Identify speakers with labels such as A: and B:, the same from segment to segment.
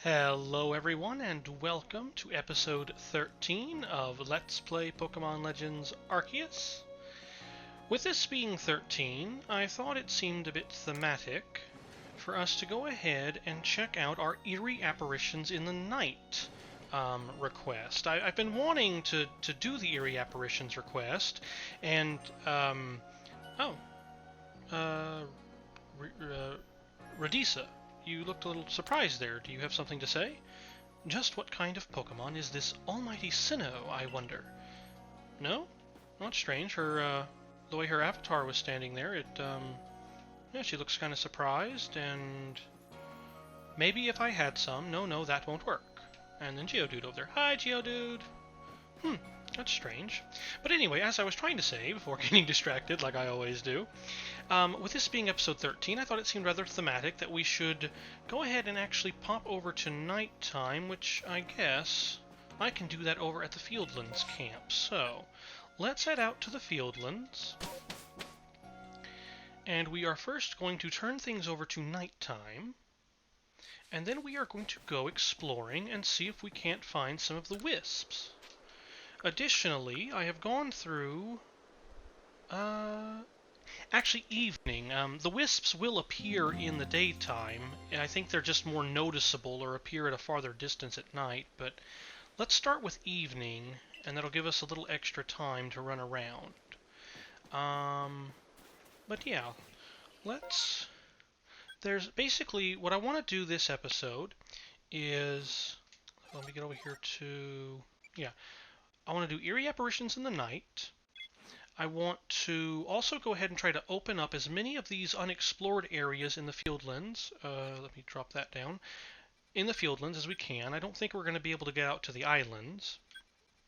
A: Hello everyone and welcome to episode 13 of Let's Play Pokemon Legends Arceus. With this being 13, I thought it seemed a bit thematic for us to go ahead and check out our eerie apparitions in the night request. I've been wanting to do the eerie apparitions request, and Radisa, you looked a little surprised there. Do you have something to say? Just what kind of Pokemon is this almighty Sinnoh, I wonder? No? Not strange. The way her avatar was standing there, yeah, she looks kind of surprised, and maybe if I had some. No, that won't work. And then Geodude over there. Hi, Geodude! That's strange. But anyway, as I was trying to say, before getting distracted like I always do, with this being episode 13, I thought it seemed rather thematic that we should go ahead and actually pop over to nighttime, which I guess I can do that over at the Fieldlands camp. So, let's head out to the Fieldlands, and we are first going to turn things over to nighttime, and then we are going to go exploring and see if we can't find some of the wisps. Additionally, I have gone through, actually evening. The wisps will appear in the daytime, and I think they're just more noticeable or appear at a farther distance at night, but let's start with evening, and that'll give us a little extra time to run around. But yeah, there's basically, what I want to do this episode is, let me get over here to, yeah. I want to do eerie apparitions in the night. I want to also go ahead and try to open up as many of these unexplored areas in the Fieldlands. Let me drop that down. In the Fieldlands as we can. I don't think we're going to be able to get out to the islands,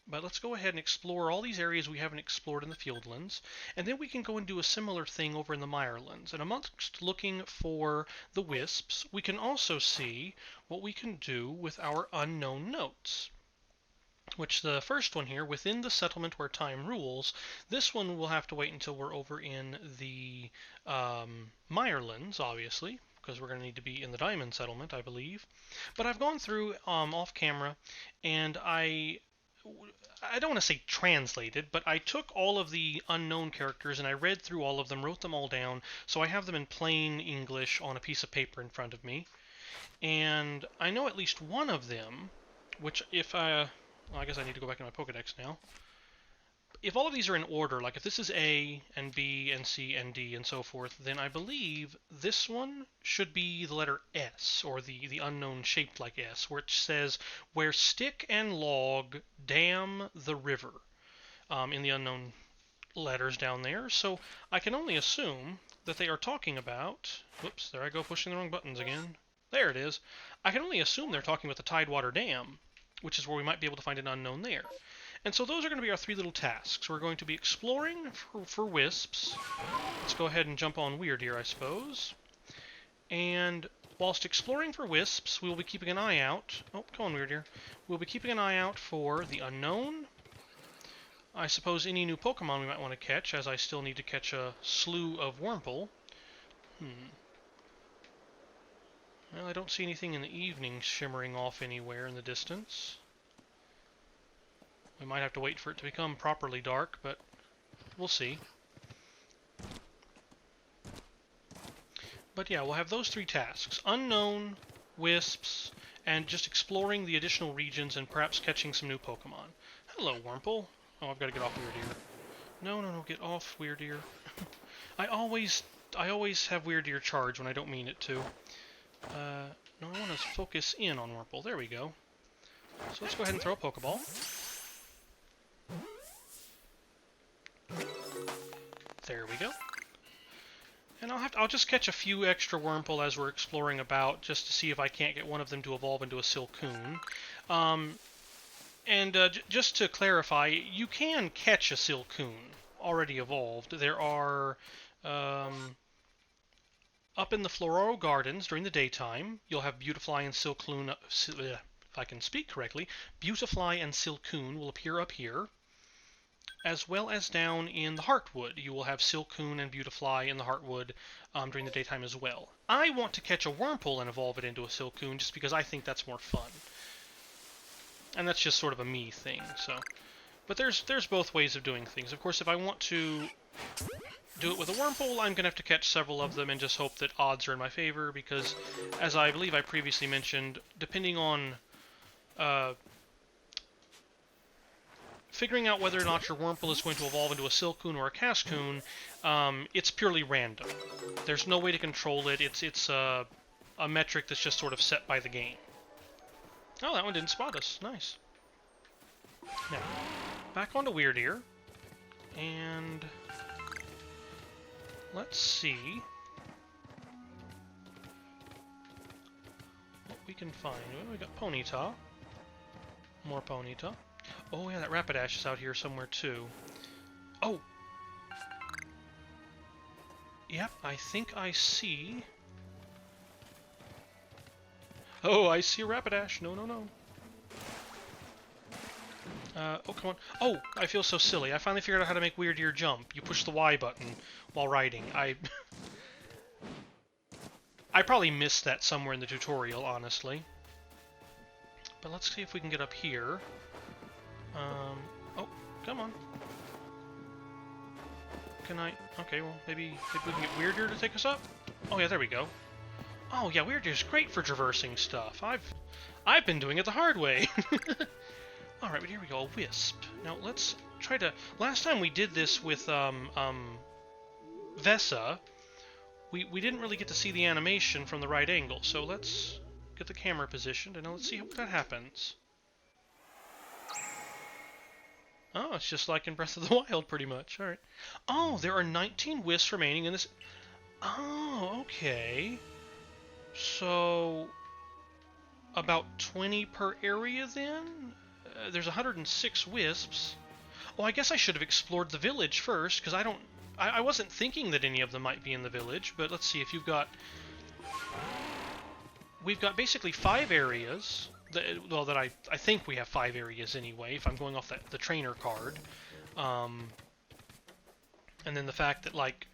A: but let's go ahead and explore all these areas we haven't explored in the Fieldlands, and then we can go and do a similar thing over in the Mirelands. And amongst looking for the wisps, we can also see what we can do with our unknown notes. Which the first one here, within the settlement where time rules, this one will have to wait until we're over in the Mirelands, obviously, because we're going to need to be in the Diamond Settlement, I believe. But I've gone through off camera, and I don't want to say translated, but I took all of the unknown characters and I read through all of them, wrote them all down, so I have them in plain English on a piece of paper in front of me. And I know at least one of them, which if well, I guess I need to go back in my Pokedex now. If all of these are in order, like if this is A, and B, and C, and D, and so forth, then I believe this one should be the letter S, or the unknown shaped like S, which says, where stick and log dam the river, in the unknown letters down there. So I can only assume that they are talking about, whoops, there I go pushing the wrong buttons again. There it is. I can only assume they're talking about the Tidewater Dam, which is where we might be able to find an unknown there. And so those are going to be our three little tasks. We're going to be exploring for wisps. Let's go ahead and jump on Weirdeer, I suppose. And whilst exploring for wisps, we will be keeping an eye out. Oh, come on, Weirdeer. We'll be keeping an eye out for the unknown. I suppose any new Pokemon we might want to catch, as I still need to catch a slew of Wurmple. Well, I don't see anything in the evening shimmering off anywhere in the distance. We might have to wait for it to become properly dark, but we'll see. But yeah, we'll have those three tasks. Unknown, wisps, and just exploring the additional regions and perhaps catching some new Pokemon. Hello, Wurmple. Oh, I've got to get off Weirdeer. No, get off Weirdeer. I always have Weirdeer charge when I don't mean it to. No, I want to focus in on Wurmple. There we go. So let's go ahead and throw a Pokeball. There we go. And I'll just catch a few extra Wurmple as we're exploring about, just to see if I can't get one of them to evolve into a Silcoon. Just to clarify, you can catch a Silcoon already evolved. There are up in the Flororo Gardens during the daytime, you'll have Beautifly and Silcoon, if I can speak correctly, Beautifly and Silcoon will appear up here, as well as down in the Heartwood. You will have Silcoon and Beautifly in the Heartwood during the daytime as well. I want to catch a Wurmple and evolve it into a Silcoon just because I think that's more fun. And that's just sort of a me thing, so... But there's both ways of doing things. Of course, if I want to do it with a Wurmple, I'm going to have to catch several of them and just hope that odds are in my favor, because, as I believe I previously mentioned, depending on figuring out whether or not your Wurmple is going to evolve into a Silcoon or a Cascoon, it's purely random. There's no way to control it. It's a metric that's just sort of set by the game. Oh, that one didn't spot us. Nice. Now, back onto Weird Ear, and let's see what we can find. Well, we got Ponyta. More Ponyta. Oh yeah, that Rapidash is out here somewhere too. Oh! Yep, I think I see... Oh, I see a Rapidash. No, no, no. Oh, come on. Oh, I feel so silly. I finally figured out how to make Weird Ear jump. You push the Y button while riding. I probably missed that somewhere in the tutorial, honestly. But let's see if we can get up here. Oh, come on. Can I... Okay, well, maybe we can get Weird Ear to take us up? Oh, yeah, there we go. Oh, yeah, Weird Ear's great for traversing stuff. I've been doing it the hard way. Alright, but here we go, a Wisp. Now, let's try to... Last time we did this with, Vesa, we didn't really get to see the animation from the right angle, so let's get the camera positioned, and now let's see what that happens. Oh, it's just like in Breath of the Wild, pretty much. Alright. Oh, there are 19 Wisps remaining in this... Oh, okay. So... About 20 per area, then? There's 106 Wisps. Oh, I guess I should have explored the village first, because I wasn't thinking that any of them might be in the village, but let's see if you've got... We've got basically 5 areas... Well, that I think we have 5 areas anyway, if I'm going off the trainer card. And then the fact that, like,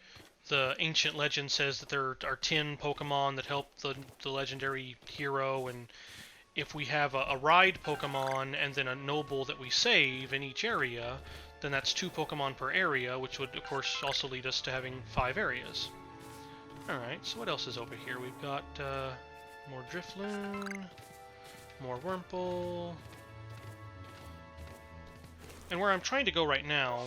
A: the ancient legend says that there are 10 Pokemon that help the legendary hero, and if we have a ride Pokemon and then a noble that we save in each area, then that's 2 Pokemon per area, which would, of course, also lead us to having 5 areas. Alright, so what else is over here? We've got more Drifloon... More Wurmple. And where I'm trying to go right now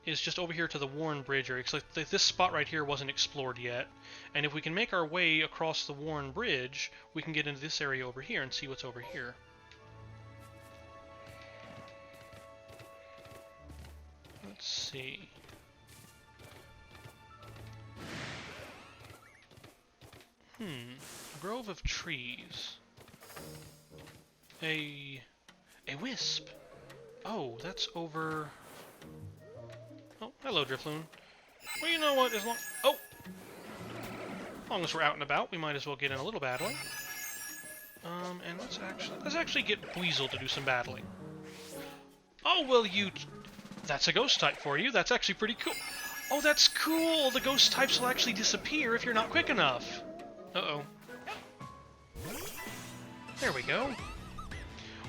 A: is just over here to the Worn Bridge area, because like, this spot right here wasn't explored yet. And if we can make our way across the Worn Bridge, we can get into this area over here and see what's over here. Let's see. A grove of trees. A Wisp. Oh, that's over... Oh, hello, Drifloon. Well, you know what, as long as we're out and about, we might as well get in a little battling. And let's actually get Weasel to do some battling. Oh, well, that's a ghost type for you. That's actually pretty cool. Oh, that's cool! The ghost types will actually disappear if you're not quick enough. Uh-oh. There we go.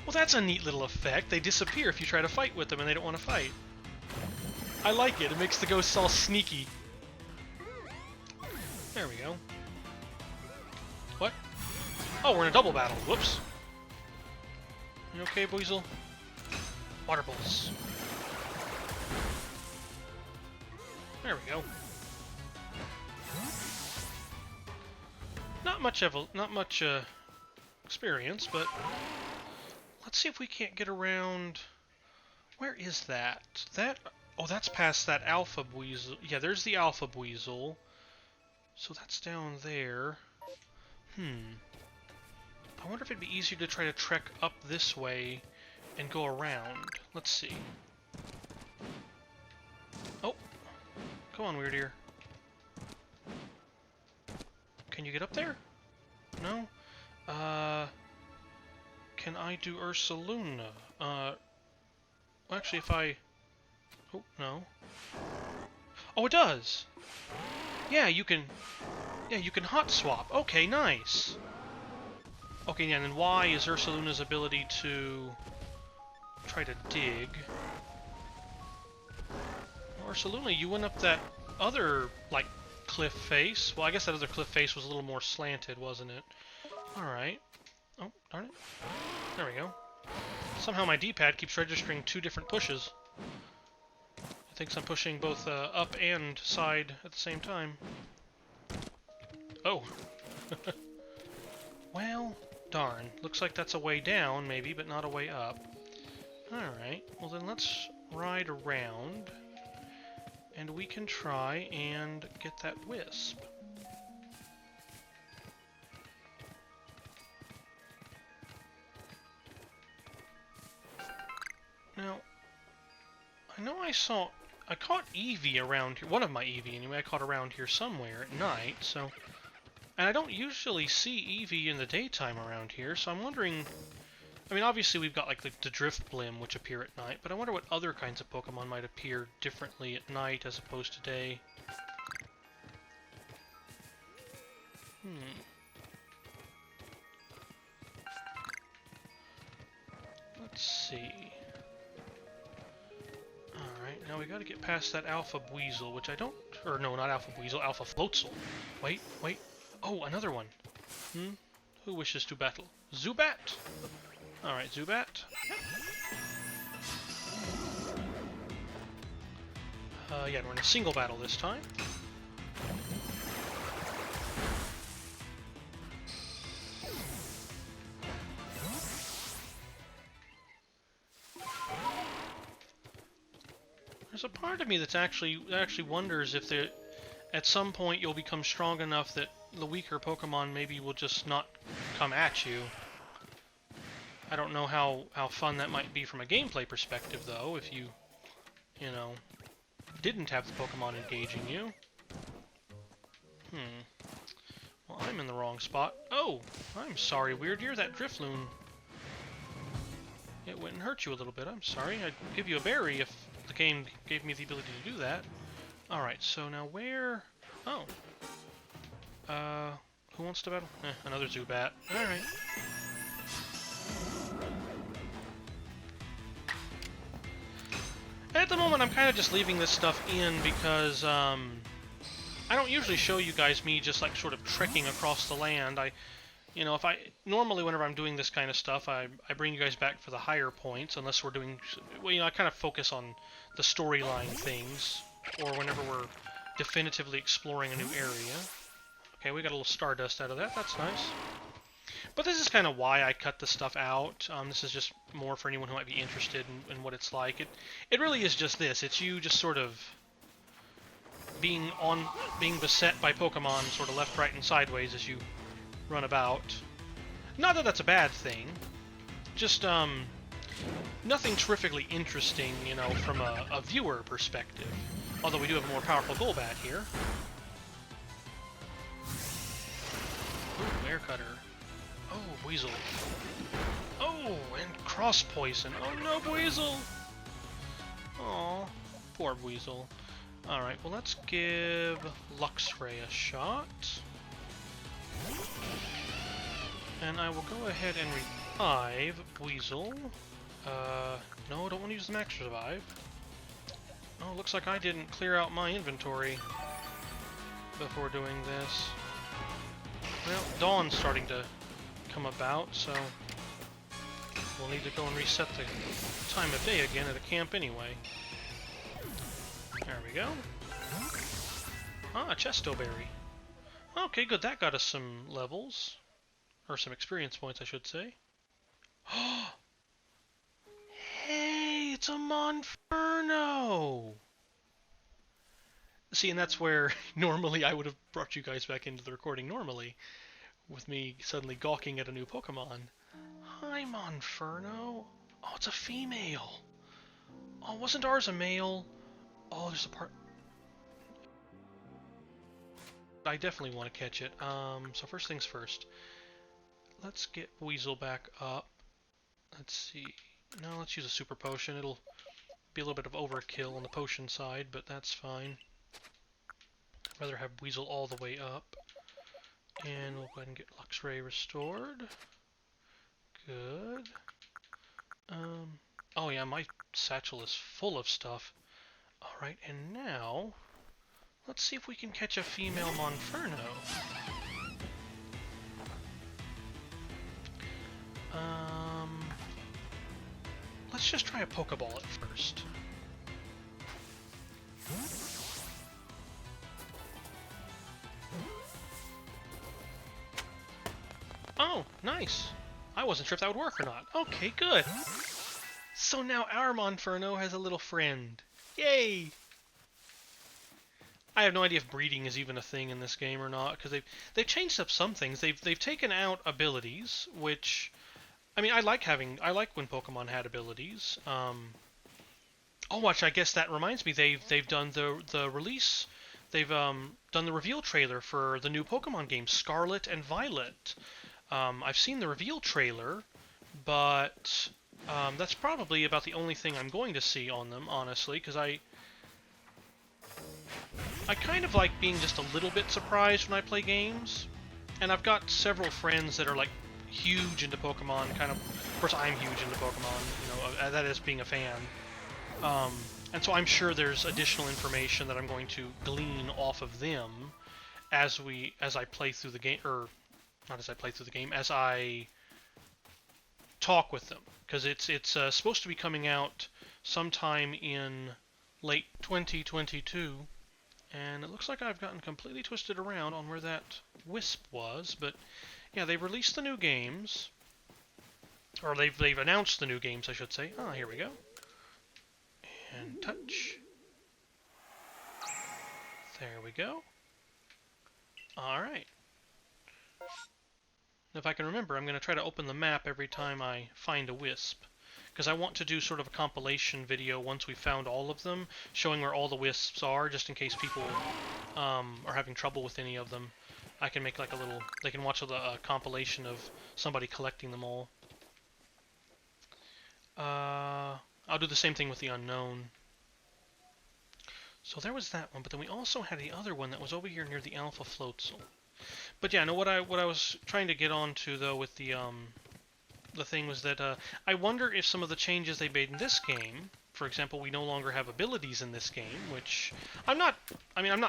A: Well, that's a neat little effect. They disappear if you try to fight with them and they don't want to fight. I like it. It makes the ghosts all sneaky. There we go. What? Oh, we're in a double battle. Whoops. You okay, Weasel? Water Pulse. There we go. Not much experience, but let's see if we can't get around. Where is that? Oh, that's past that Alpha Weasel. Yeah, there's the Alpha Weasel. So that's down there. I wonder if it'd be easier to try to trek up this way and go around. Let's see. Oh, come on, Weird Ear. Can you get up there? No? Can I do Ursaluna? Well, actually, if I... Oh, no. Oh, it does! Yeah, you can... Yeah, you can hot swap. Okay, nice. Okay, yeah, and then Y is Ursaluna's ability to try to dig. Ursaluna, you went up that other, like, cliff face. Well, I guess that other cliff face was a little more slanted, wasn't it? Alright. Oh, darn it. There we go. Somehow my D-pad keeps registering two different pushes. It thinks I'm pushing both up and side at the same time. Oh. Well, darn. Looks like that's a way down, maybe, but not a way up. Alright. Well, then let's ride around. And we can try and get that wisp. Now, I know I caught Eevee around here, one of my Eevee anyway, I caught around here somewhere at night, so... And I don't usually see Eevee in the daytime around here, so I'm wondering... I mean, obviously we've got, like, the Drift Blim, which appear at night, but I wonder what other kinds of Pokemon might appear differently at night as opposed to day. Let's see... Alright, now we gotta get past that Alpha Weasel, which I don't... Or no, not Alpha Weasel, Alpha Floatzel. Wait. Oh, another one. Who wishes to battle? Zubat! Alright, Zubat. Yeah, we're in a single battle this time. There's a part of me that's actually wonders if at some point you'll become strong enough that the weaker Pokemon maybe will just not come at you. I don't know how fun that might be from a gameplay perspective, though, if you know, didn't have the Pokemon engaging you. Well, I'm in the wrong spot. Oh, I'm sorry, Weird Ear, that Drifloon. It went and hurt you a little bit. I'm sorry. I'd give you a berry if the game gave me the ability to do that. Alright, so now where... Oh. Who wants to battle? Another Zubat. Alright. At the moment, I'm kind of just leaving this stuff in because, I don't usually show you guys me just, like, sort of trekking across the land. You know, normally whenever I'm doing this kind of stuff, I bring you guys back for the higher points, unless we're doing, well, you know, I kind of focus on the storyline things, or whenever we're definitively exploring a new area. Okay, we got a little Stardust out of that, that's nice. But this is kind of why I cut the stuff out. This is just more for anyone who might be interested in what it's like. It really is just this. It's you just sort of being beset by Pokemon sort of left, right, and sideways as you run about. Not that that's a bad thing. Just, nothing terrifically interesting, you know, from a viewer perspective. Although we do have a more powerful Golbat here. Ooh, Air Cutter. Oh, Weasel. Oh, and Cross Poison. Oh no, Weasel! Aw, poor Weasel. Alright, well let's give Luxray a shot. And I will go ahead and revive Weasel. No, don't want to use the Max Revive. Oh, looks like I didn't clear out my inventory before doing this. Well, dawn's starting to come about, so we'll need to go and reset the time of day again at a camp anyway. There we go. Ah, Chesto Berry. Okay, good. That got us some levels. Or some experience points, I should say. Hey, it's a Monferno! See, and that's where normally I would have brought you guys back into the recording normally, with me suddenly gawking at a new Pokemon. Hi, Monferno. Oh, it's a female. Oh, wasn't ours a male? Oh, there's a part... I definitely want to catch it. So first things first. Let's get Weasel back up. Let's see. No, let's use a Super Potion. It'll be a little bit of overkill on the potion side, but that's fine. I'd rather have Weasel all the way up. And we'll go ahead and get Luxray restored. Good. Oh yeah, my satchel is full of stuff. Alright, and now, let's see if we can catch a female Monferno. Let's just try a Pokeball at first. Oh, nice. I wasn't sure if that would work or not. Okay, good. So now our Monferno has a little friend. Yay! I have no idea if breeding is even a thing in this game or not, because they've changed up some things. They've taken out abilities, which, I mean, I like when Pokemon had abilities. Oh, actually, I guess that reminds me. They've done the release. They've done the reveal trailer for the new Pokemon game, Scarlet and Violet. I've seen the reveal trailer, but that's probably about the only thing I'm going to see on them, honestly, because I kind of like being just a little bit surprised when I play games, and I've got several friends that are like huge into Pokemon, kind of course I'm huge into Pokemon, you know, that is being a fan. And so I'm sure there's additional information that I'm going to glean off of them as I play through the game, or not as I play through the game, as I talk with them, because it's supposed to be coming out sometime in late 2022, and it looks like I've gotten completely twisted around on where that Wisp was, but yeah, they released the new games, or they've announced the new games, I should say. Ah, here we go. And touch. There we go. Alright. If I can remember, I'm going to try to open the map every time I find a Wisp, because I want to do sort of a compilation video once we've found all of them, showing where all the Wisps are, just in case people are having trouble with any of them. I can make like a little, they can watch a compilation of somebody collecting them all. I'll do the same thing with the Unknown. So there was that one, but then we also had the other one that was over here near the Alpha Floatzel. But yeah, no, what I was trying to get onto though with the thing was that I wonder if some of the changes they made in this game, for example, we no longer have abilities in this game, which I'm not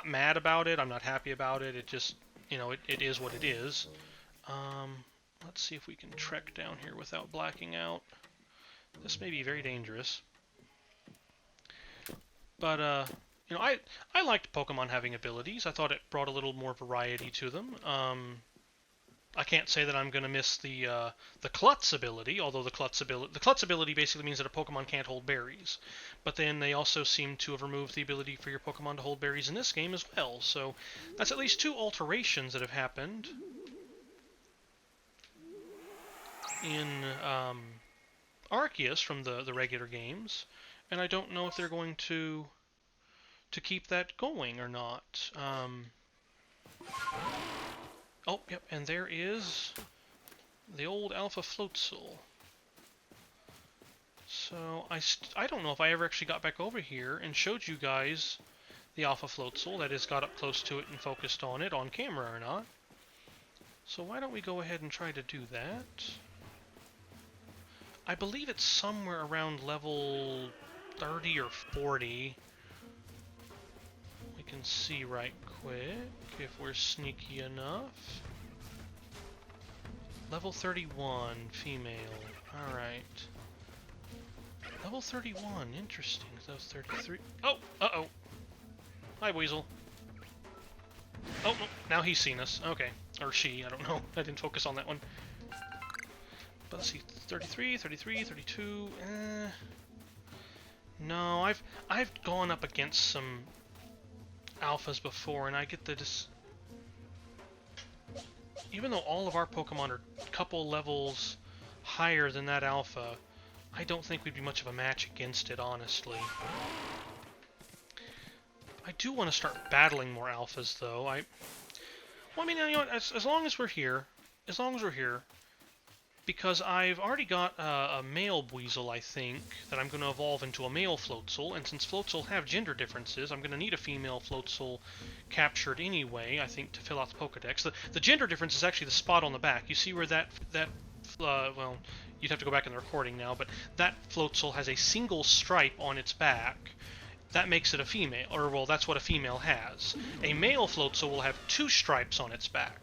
A: mad about it, I'm not happy about it, it just, you know, it is what it is. Let's see if we can trek down here without blacking out. This may be very dangerous. But, you know, I liked Pokemon having abilities. I thought it brought a little more variety to them. I can't say that I'm going to miss the Klutz ability, although the Klutz ability basically means that a Pokemon can't hold berries. But then they also seem to have removed the ability for your Pokemon to hold berries in this game as well. So that's at least two alterations that have happened in Arceus from the regular games, and I don't know if they're going to keep that going or not. Oh, yep, and there is the old Alpha Floatzel. So I don't know if I ever actually got back over here and showed you guys the Alpha Floatzel, that is, got up close to it and focused on it on camera or not. So why don't we go ahead and try to do that? I believe it's somewhere around level 30 or 40. We can see right quick if we're sneaky enough. Level 31, female. Alright. Level 31, interesting. That was 33. Oh! Uh-oh! Hi, Weasel. Oh, now he's seen us. Okay. Or she, I don't know. I didn't focus on that one. But let's see, 33, 33, 32, No, I've gone up against some alphas before, and I get the even though all of our Pokemon are a couple levels higher than that alpha, I don't think we'd be much of a match against it, honestly. I do want to start battling more alphas, though. Well, I mean, you know what, as long as we're here, because I've already got a male Weasel, I think, that I'm going to evolve into a male Floatzel, and since Floatzel have gender differences, I'm going to need a female Floatzel captured anyway, I think, to fill out the Pokedex. The gender difference is actually the spot on the back. You see where well, you'd have to go back in the recording now, but that Floatzel has a single stripe on its back. That makes it a female, or, well, that's what a female has. A male Floatzel will have 2 stripes on its back.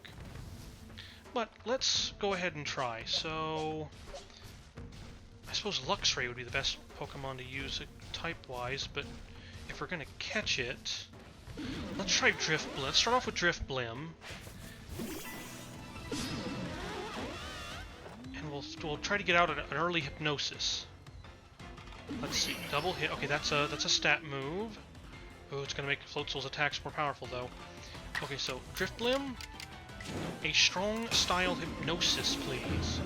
A: But let's go ahead and try. So, I suppose Luxray would be the best Pokemon to use type-wise, but if we're going to catch it, let's try Drifblim. Let's start off with Drifblim. And we'll try to get out an early Hypnosis. Let's see, double hit. Okay, that's a stat move. Oh, it's going to make Floatzel's attacks more powerful, though. Okay, so Drifblim. A strong style Hypnosis, please.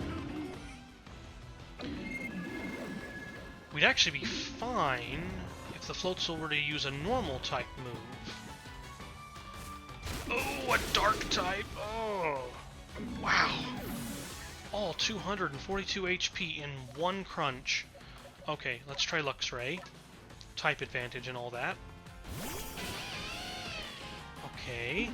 A: We'd actually be fine if the Floatzel were to use a normal type move. Oh, a dark type! Oh! Wow! All 242 HP in 1 crunch. Okay, let's try Luxray. Type advantage and all that. Okay.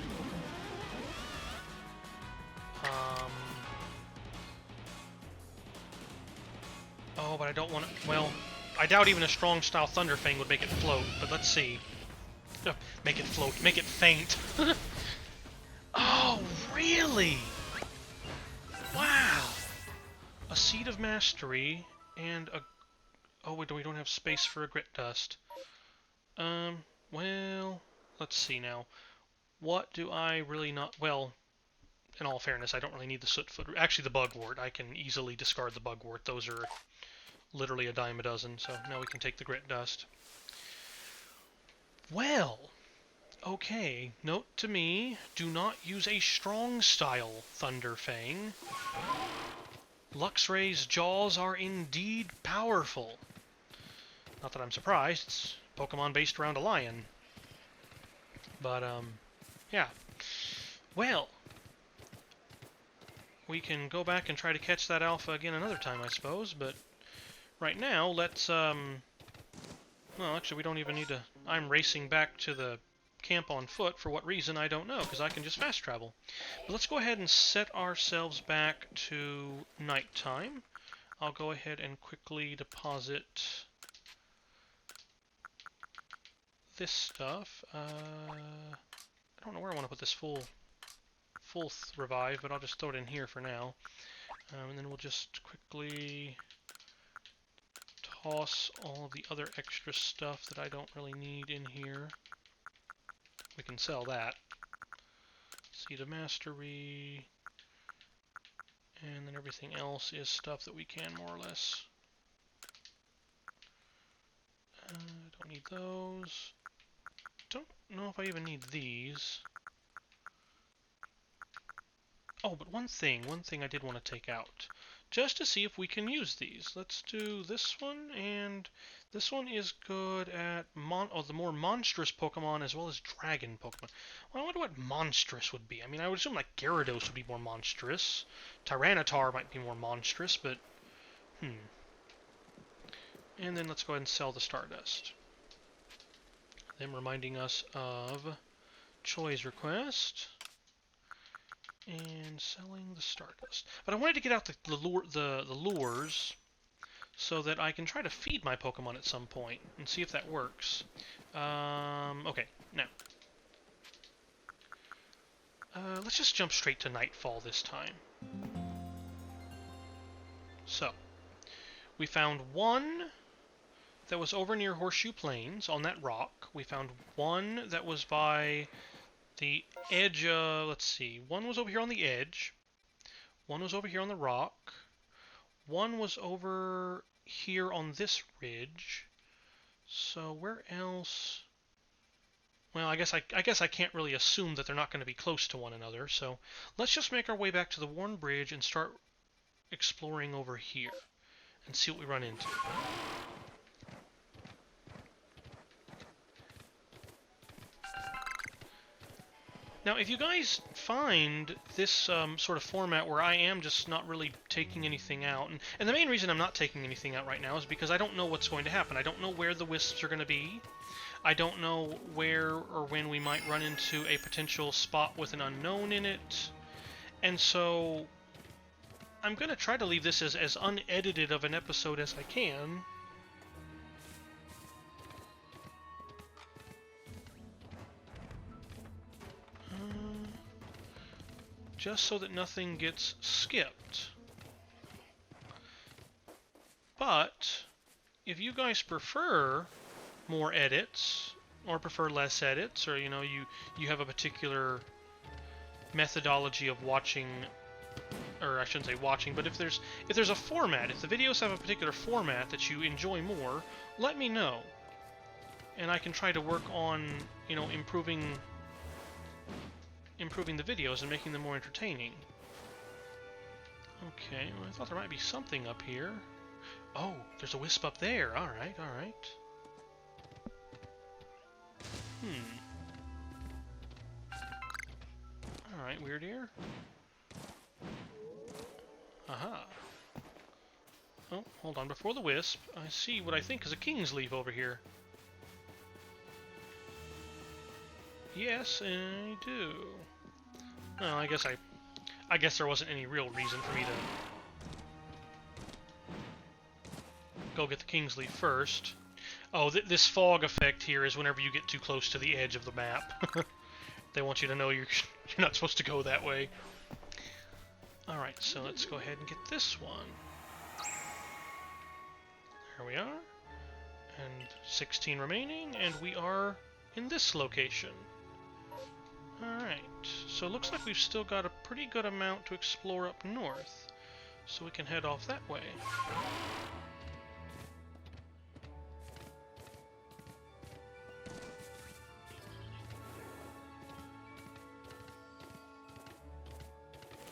A: Oh, but I don't want to... Well, I doubt even a strong style Thunderfang would make it float, but let's see. Make it float. Make it faint. Oh, really? Wow. A Seed of Mastery and a... Oh, wait, we don't have space for a Grit Dust. Well, let's see now. What do I really not... Well... In all fairness, I don't really need the Sootfoot. Actually, the Bugwort. I can easily discard the Bugwort. Those are literally a dime a dozen, so now we can take the Grit Dust. Well, okay. Note to me, do not use a strong-style Thunderfang. Luxray's jaws are indeed powerful. Not that I'm surprised. It's Pokemon based around a lion. But, yeah. Well... We can go back and try to catch that alpha again another time, I suppose, but right now, let's, well, actually, we don't even need to... I'm racing back to the camp on foot. For what reason, I don't know, because I can just fast travel. But let's go ahead and set ourselves back to nighttime. I'll go ahead and quickly deposit this stuff. I don't know where I want to put this full revive, but I'll just throw it in here for now. And then we'll just quickly toss all of the other extra stuff that I don't really need in here. We can sell that. Seed of Mastery. And then everything else is stuff that we can more or less. Don't need those. Don't know if I even need these. Oh, but one thing I did want to take out, just to see if we can use these. Let's do this one, and this one is good at the more monstrous Pokemon as well as dragon Pokemon. Well, I wonder what monstrous would be. I mean, I would assume like Gyarados would be more monstrous. Tyranitar might be more monstrous, but And then let's go ahead and sell the Stardust. Them reminding us of Choi's request. And selling the Stardust. But I wanted to get out the lures so that I can try to feed my Pokemon at some point and see if that works. Okay, now. Let's just jump straight to Nightfall this time. So, we found one that was over near Horseshoe Plains on that rock. We found one that was by the edge, let's see, one was over here on the edge, one was over here on the rock, one was over here on this ridge, so where else? Well, I guess I can't really assume that they're not going to be close to one another, so let's just make our way back to the Worn Bridge and start exploring over here, and see what we run into. Now, if you guys find this sort of format where I am just not really taking anything out, and the main reason I'm not taking anything out right now is because I don't know what's going to happen. I don't know where the wisps are going to be. I don't know where or when we might run into a potential spot with an unknown in it. And so I'm going to try to leave this as unedited of an episode as I can. Just so that nothing gets skipped. But if you guys prefer more edits, or prefer less edits, or you have a particular methodology of watching, or I shouldn't say watching, but if there's a format, if the videos have a particular format that you enjoy more, let me know, and I can try to work on improving the videos and making them more entertaining. Okay, well, I thought there might be something up here. Oh, there's a wisp up there. Alright, alright. Alright, weird ear. Aha. Oh, hold on. Before the wisp, I see what I think is a king's leaf over here. Yes, I do. Well, I guess there wasn't any real reason for me to go get the king's leaf first. Oh, this fog effect here is whenever you get too close to the edge of the map. They want you to know you're not supposed to go that way. Alright, so let's go ahead and get this one. There we are. And 16 remaining, and we are in this location. Alright, so it looks like we've still got a pretty good amount to explore up north. So we can head off that way.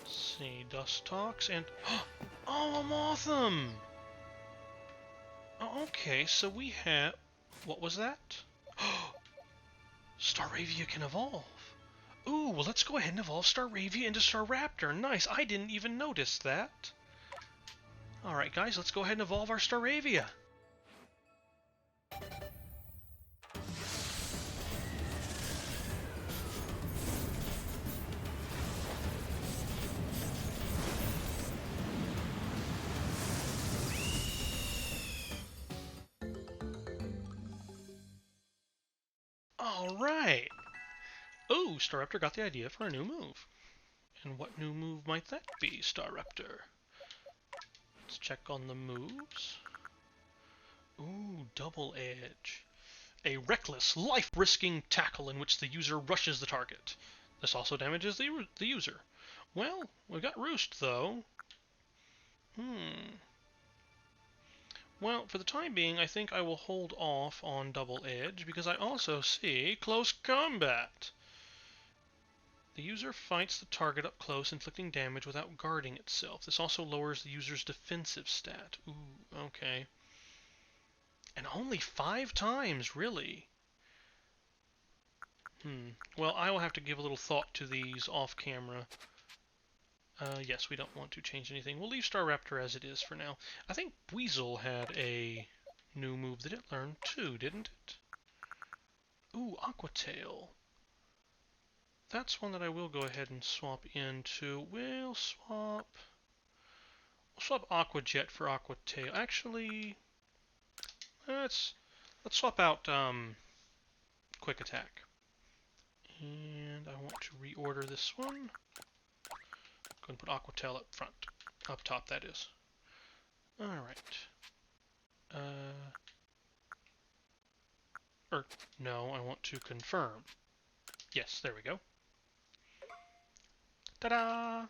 A: Let's see, Dust Talks, and... Oh, a Motham! Oh, okay, so we have... What was that? Staravia can evolve! Ooh, well let's go ahead and evolve Staravia into Staraptor. Nice, I didn't even notice that. Alright guys, let's go ahead and evolve our Staravia. Alright. Oh, Staraptor got the idea for a new move. And what new move might that be, Staraptor? Let's check on the moves. Ooh, Double Edge. A reckless, life-risking tackle in which the user rushes the target. This also damages the user. Well, we've got Roost, though. Well, for the time being, I think I will hold off on Double Edge, because I also see Close Combat. The user fights the target up close, inflicting damage without guarding itself. This also lowers the user's defensive stat. Ooh, okay. And only 5 times, really? Well, I will have to give a little thought to these off-camera. Yes, we don't want to change anything. We'll leave Staraptor as it is for now. I think Weasel had a new move that it learned too, didn't it? Ooh, Aqua Tail. That's one that I will go ahead and swap into. We'll swap Aqua Jet for Aqua Tail. Actually, let's swap out Quick Attack. And I want to reorder this one. Go and put Aqua Tail up front. Up top, that is. Alright. No, I want to confirm. Yes, there we go. Ta-da!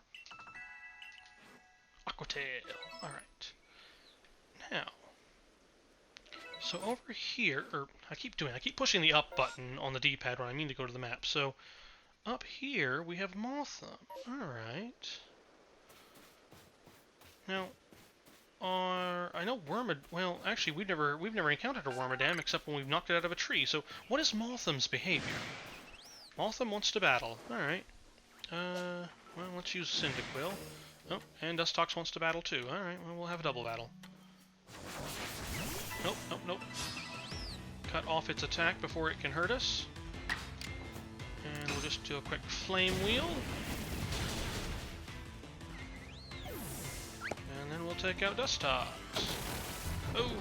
A: Aqua Tail. Alright. Now, so over here, I keep pushing the up button on the D-pad when I mean to go to the map. So, up here, we have Motham. Alright. Now, I know well, actually, we've never encountered a Wormadam except when we've knocked it out of a tree. So, what is Motham's behavior? Motham wants to battle. Alright. Well, let's use Cyndaquil. Oh, and Dustox wants to battle too. Alright, well, we'll have a double battle. Nope, nope, nope. Cut off its attack before it can hurt us. And we'll just do a quick Flame Wheel. And then we'll take out Dustox. Oh!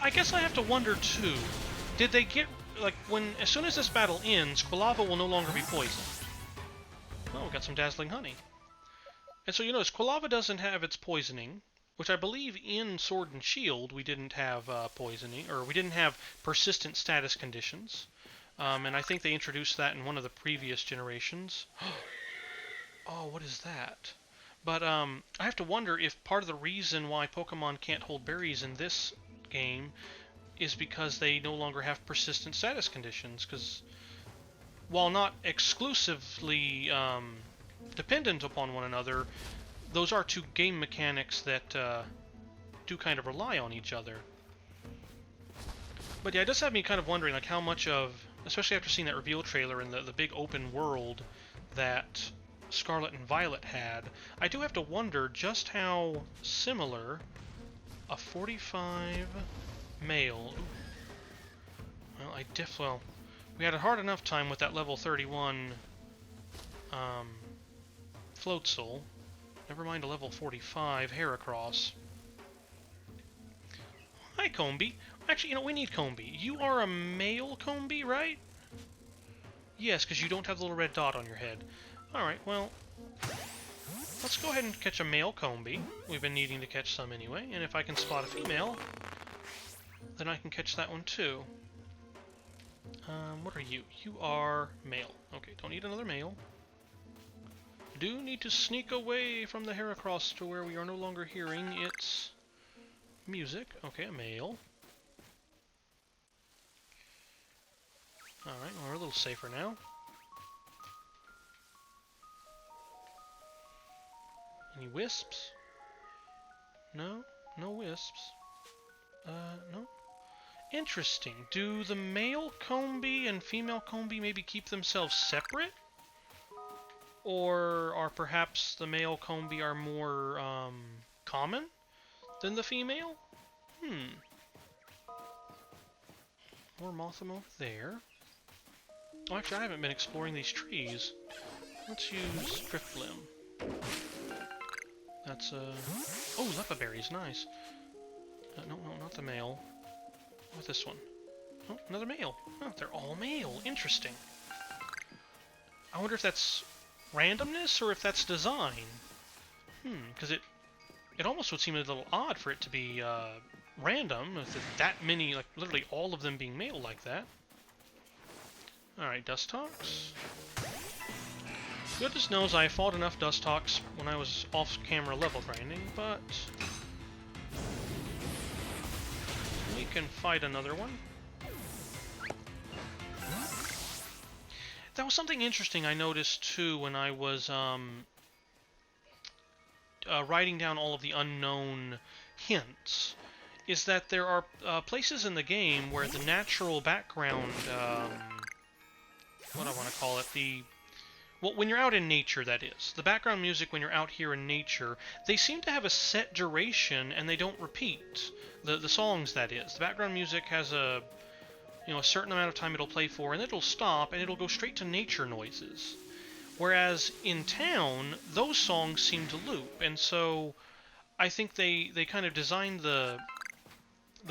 A: I guess I have to wonder too. Did they get, like, as soon as this battle ends, Quilava will no longer be poisoned. Oh, we got some Dazzling Honey. And so you notice Quilava doesn't have its poisoning, which I believe in Sword and Shield we didn't have poisoning, or we didn't have persistent status conditions. And I think they introduced that in one of the previous generations. Oh, what is that? But I have to wonder if part of the reason why Pokemon can't hold berries in this game is because they no longer have persistent status conditions, because while not exclusively dependent upon one another, those are two game mechanics that do kind of rely on each other. But yeah, it does have me kind of wondering, like, how much of, especially after seeing that reveal trailer and the big open world that Scarlet and Violet had, I do have to wonder just how similar a 45 male... Well, we had a hard enough time with that level 31 Floatzel. Never mind a level 45 Heracross. Hi, Combee. Actually, we need Combee. You are a male Combee, right? Yes, because you don't have the little red dot on your head. Alright, well, let's go ahead and catch a male Combee. We've been needing to catch some anyway, and if I can spot a female, then I can catch that one too. What are you? You are male. Okay, don't need another male. Do need to sneak away from the Heracross to where we are no longer hearing its music. Okay, a male. Alright, well, we're a little safer now. Any wisps? No? No wisps. No? Interesting. Do the male Combee and female Combee maybe keep themselves separate? Or are perhaps the male Combee are more, common than the female? More Motham over there. Oh, actually, I haven't been exploring these trees. Let's use Drifblim. That's, oh, Lepa Berries, nice. No, not the male. What's this one? Oh, another male. Oh, they're all male. Interesting. I wonder if that's randomness or if that's design. Because it almost would seem a little odd for it to be random, with that many, like, literally all of them being male like that. Alright, Dustox. Goodness knows I fought enough Dustox when I was off-camera level grinding, but we can fight another one. That was something interesting I noticed too when I was writing down all of the unknown hints, is that there are places in the game where the natural background, what do I want to call it, well, when you're out in nature, that is. The background music when you're out here in nature, they seem to have a set duration and they don't repeat. The songs, that is. The background music has a certain amount of time it'll play for, and it'll stop, and it'll go straight to nature noises. Whereas in town, those songs seem to loop, and so I think they kind of designed the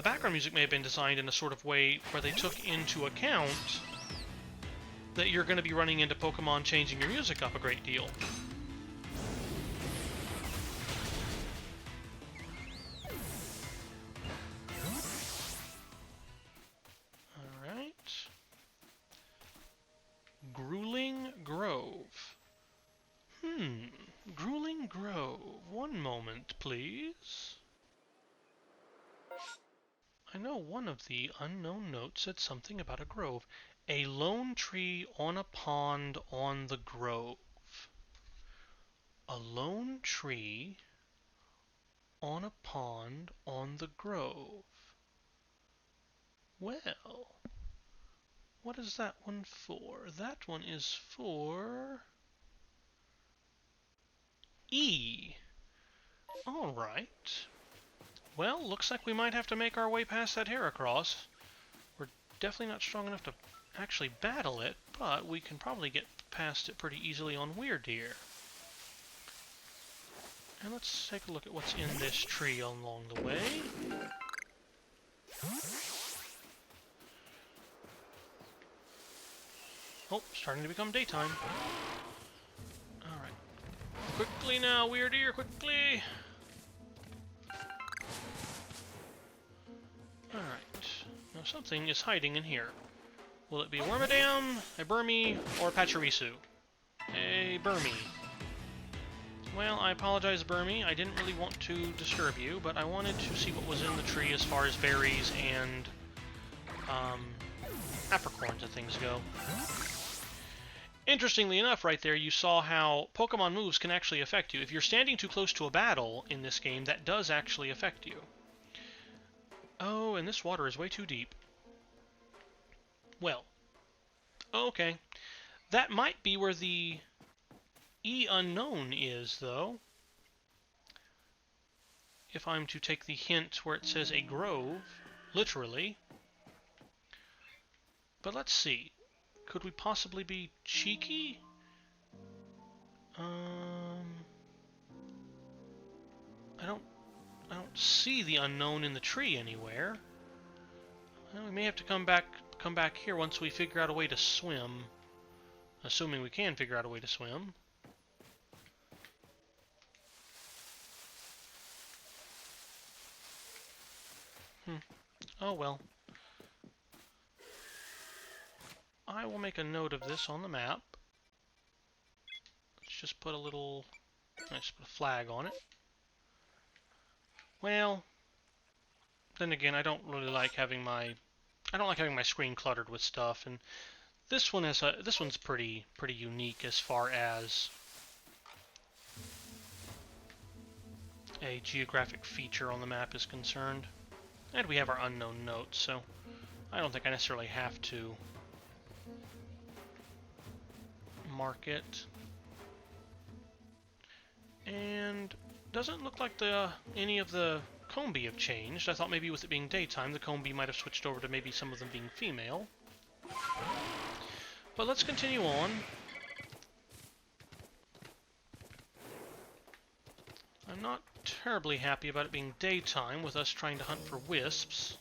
A: background music may have been designed in a sort of way where they took into account that you're going to be running into Pokemon changing your music up a great deal. Alright. Grueling Grove. Grueling Grove. One moment, please. I know one of the unknown notes said something about a grove. A lone tree on a pond on the grove. A lone tree on a pond on the grove. Well, what is that one for? That one is for E. Alright. Well, looks like we might have to make our way past that Heracross. We're definitely not strong enough to actually battle it, but we can probably get past it pretty easily on Weirdeer. And let's take a look at what's in this tree along the way. Oh, starting to become daytime. Alright. Quickly now, Weirdeer, quickly! Alright. Now something is hiding in here. Will it be a Wormadam, a Burmy, or a Pachirisu? A Burmy. Well, I apologize, Burmy. I didn't really want to disturb you, but I wanted to see what was in the tree as far as berries and apricorns and things go. Interestingly enough, right there, you saw how Pokemon moves can actually affect you. If you're standing too close to a battle in this game, that does actually affect you. Oh, and this water is way too deep. Well, okay. That might be where the E unknown is, though. If I'm to take the hint where it says a grove, literally. But let's see. Could we possibly be cheeky? I don't see the unknown in the tree anywhere. Well, we may have to come back here once we figure out a way to swim. Assuming we can figure out a way to swim. Oh well. I will make a note of this on the map. Let's just put a little... Let's put a flag on it. Well, then again, I don't really like having my... I don't like having my screen cluttered with stuff, and this one is this one's pretty unique as far as a geographic feature on the map is concerned. And we have our unknown notes, so I don't think I necessarily have to mark it. And doesn't look like any of the Combi have changed. I thought maybe with it being daytime, the Combi might have switched over to maybe some of them being female. But let's continue on. I'm not terribly happy about it being daytime with us trying to hunt for wisps.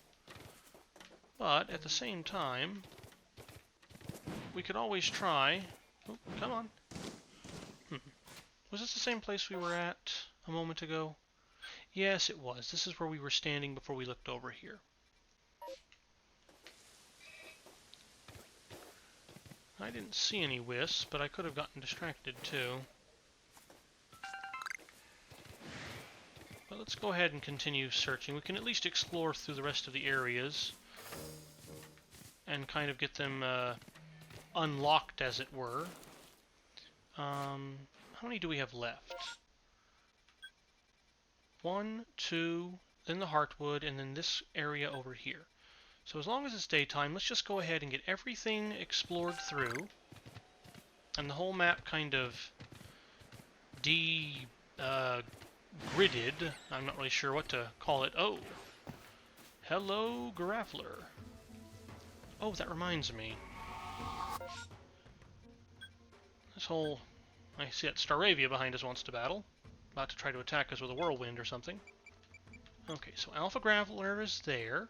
A: But at the same time, we could always try... Oh, come on. Was this the same place we were at a moment ago? Yes, it was. This is where we were standing before we looked over here. I didn't see any wisps, but I could have gotten distracted too. But let's go ahead and continue searching. We can at least explore through the rest of the areas and kind of get them unlocked, as it were. How many do we have left? 1, 2, then the Heartwood, and then this area over here. So as long as it's daytime, let's just go ahead and get everything explored through. And the whole map kind of gridded. I'm not really sure what to call it. Oh! Hello, Graveler. Oh, that reminds me. This whole... I see that Staravia behind us wants to battle. About to try to attack us with a whirlwind or something. Okay, so Alpha Graveler is there.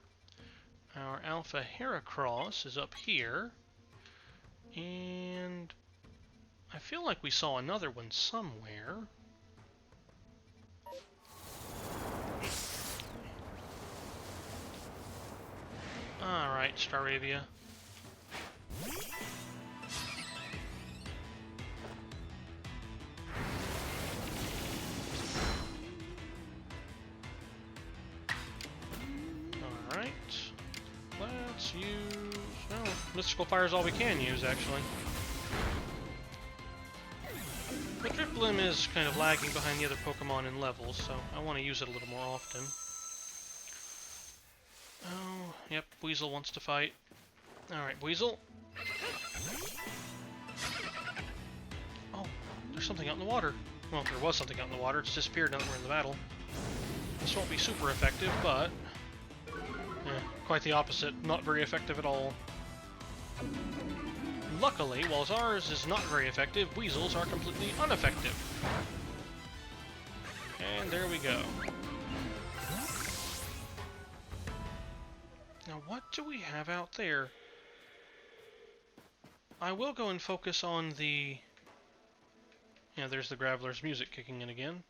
A: Our Alpha Heracross is up here. And I feel like we saw another one somewhere. Alright, Staravia. Alright. Let's use... well, Mystical Fire is all we can use, actually. The Driplim is kind of lagging behind the other Pokemon in levels, so I want to use it a little more often. Oh, Yep, Weasel wants to fight. Alright, Weasel. Oh, there's something out in the water. Well, there was something out in the water. It's disappeared now that we're in the battle. This won't be super effective, but... quite the opposite. Not very effective at all. Luckily, whilst ours is not very effective, Weasels are completely ineffective. And there we go. Now, what do we have out there? I will go and focus on the... Yeah, there's the Graveler's music kicking in again.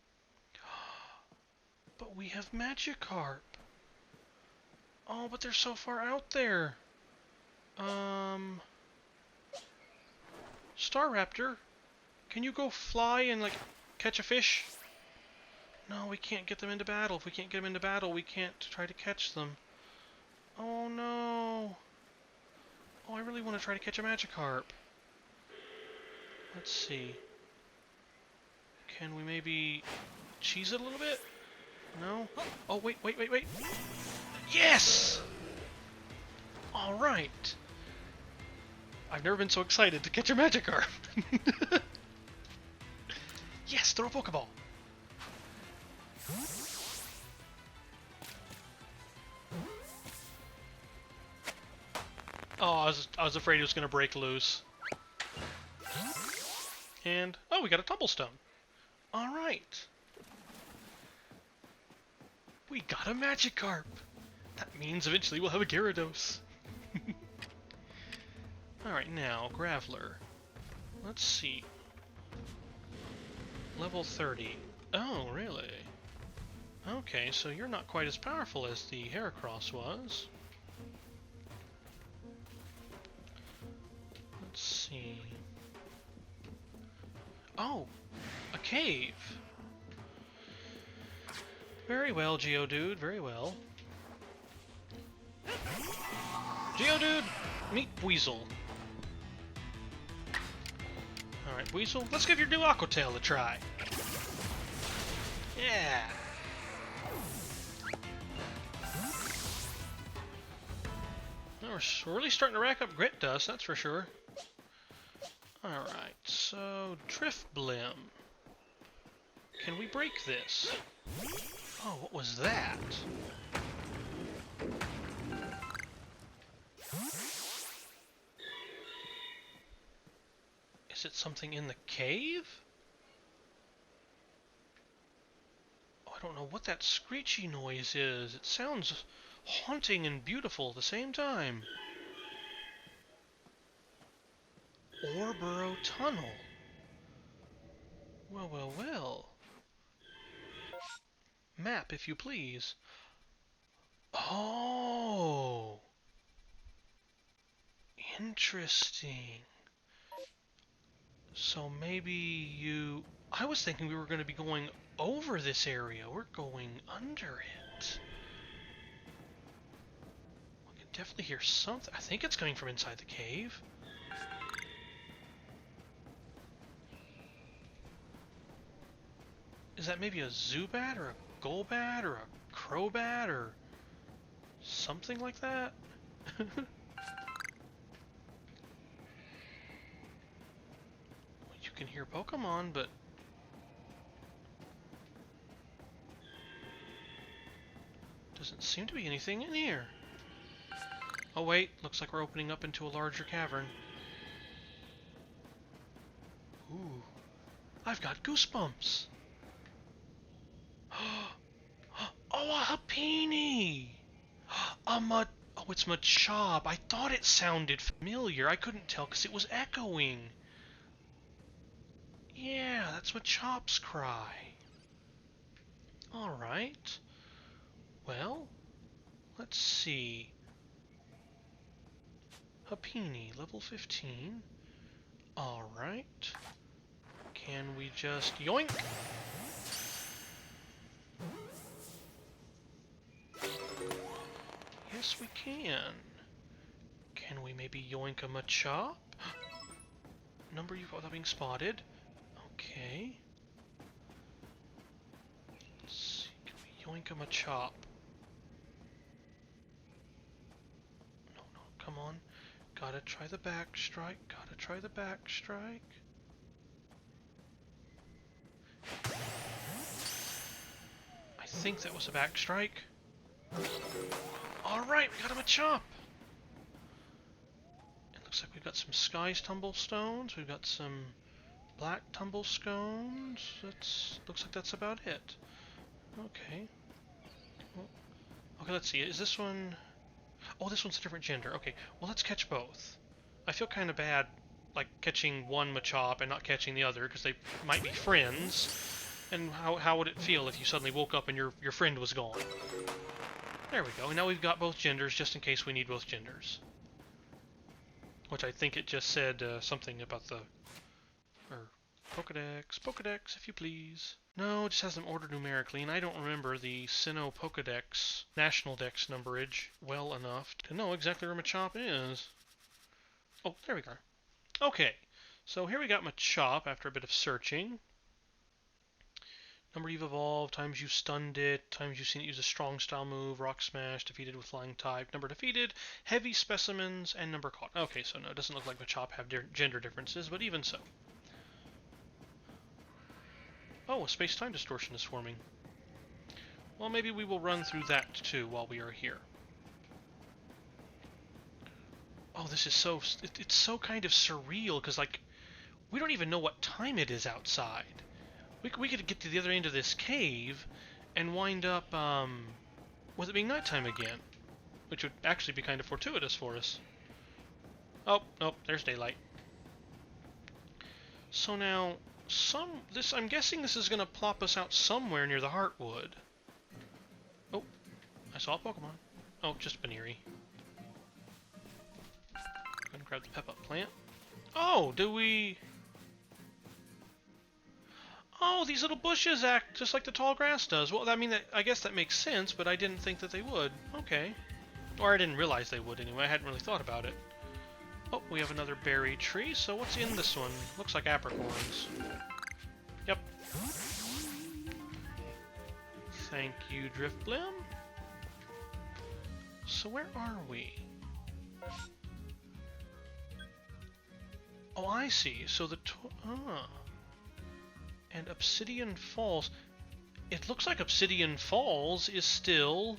A: But we have Magikarp. Oh, but they're so far out there. Staraptor, can you go fly and, like, catch a fish? No, we can't get them into battle. If we can't get them into battle, we can't try to catch them. Oh, no. Oh, I really want to try to catch a Magikarp. Let's see. Can we maybe cheese it a little bit? No? Oh, wait. Yes! Alright. I've never been so excited to catch a Magikarp. Yes, throw a Pokeball. Oh, I was afraid it was going to break loose. And, oh, we got a Tumblestone. Alright. We got a Magikarp. That means eventually we'll have a Gyarados. Alright, now, Graveler. Let's see. Level 30. Oh, really? Okay, so you're not quite as powerful as the Heracross was. Let's see. Oh! A cave! Very well, Geodude, very well. Geodude, meet Weasel. Alright, Weasel, let's give your new Aqua Tail a try. Yeah! We're really starting to rack up grit dust, that's for sure. Alright, so Drifblim. Can we break this? Oh, what was that? Is it something in the cave? Oh, I don't know what that screechy noise is. It sounds haunting and beautiful at the same time. Orburrow Tunnel. Well. Map, if you please. Oh! Interesting. So maybe you... I was thinking we were going to be going over this area. We're going under it. I can definitely hear something. I think it's coming from inside the cave. Is that maybe a Zubat or a Golbat or a Crobat or something like that? You can hear Pokemon, but doesn't seem to be anything in here. Oh wait, looks like we're opening up into a larger cavern. Ooh, I've got goosebumps. Oh, a Happiny! Oh, it's Machop. I thought it sounded familiar. I couldn't tell because it was echoing. Yeah, that's Machop's cry. Alright. Well, let's see. Happiny, level 15. Alright. Can we just yoink? Yes, we can. Can we maybe yoink a Machop? Number you without being spotted. Okay. Let's see. Can we yoink a Machop? Gotta try the back strike. Gotta try the back strike. I think that was a back strike. Alright, we got him a chop! It looks like we've got some skies tumblestones. We've got some black tumblestones. Looks like that's about it. Okay. Okay, let's see. Is this one... Oh, this one's a different gender. Okay, well, let's catch both. I feel kind of bad, like, catching one Machop and not catching the other, because they might be friends. And how would it feel if you suddenly woke up and your friend was gone? There we go. And now we've got both genders, just in case we need both genders. Which I think it just said something about the... Or, Pokedex, if you please. No, it just has them ordered numerically, and I don't remember the Sinnoh Pokedex National Dex numberage well enough to know exactly where Machop is. Oh, there we go. Okay, so here we got Machop after a bit of searching. Number you've evolved, times you stunned it, times you've seen it use a strong style move, rock smash, defeated with flying type, number defeated, heavy specimens, and number caught. Okay, so no, it doesn't look like Machop have gender differences, but even so. Oh, a space-time distortion is forming. Well, maybe we will run through that too while we are here. Oh, this is so... It's so kind of surreal, because, like, we don't even know what time it is outside. We could get to the other end of this cave and wind up, with it being nighttime again. Which would actually be kind of fortuitous for us. Oh, nope, there's daylight. So now... I'm guessing this is going to plop us out somewhere near the Heartwood. Oh, I saw a Pokemon. Oh, just Baneri. Gonna grab the Pep-Up plant. Oh, do we... Oh, these little bushes act just like the tall grass does. Well, I mean, I guess that makes sense, but I didn't think that they would. Okay. Or I didn't realize they would anyway. I hadn't really thought about it. Oh, we have another berry tree, so what's in this one? Looks like apricorns. Yep. Thank you, Driftblim. So where are we? Oh, I see. So the... And Obsidian Falls... It looks like Obsidian Falls is still...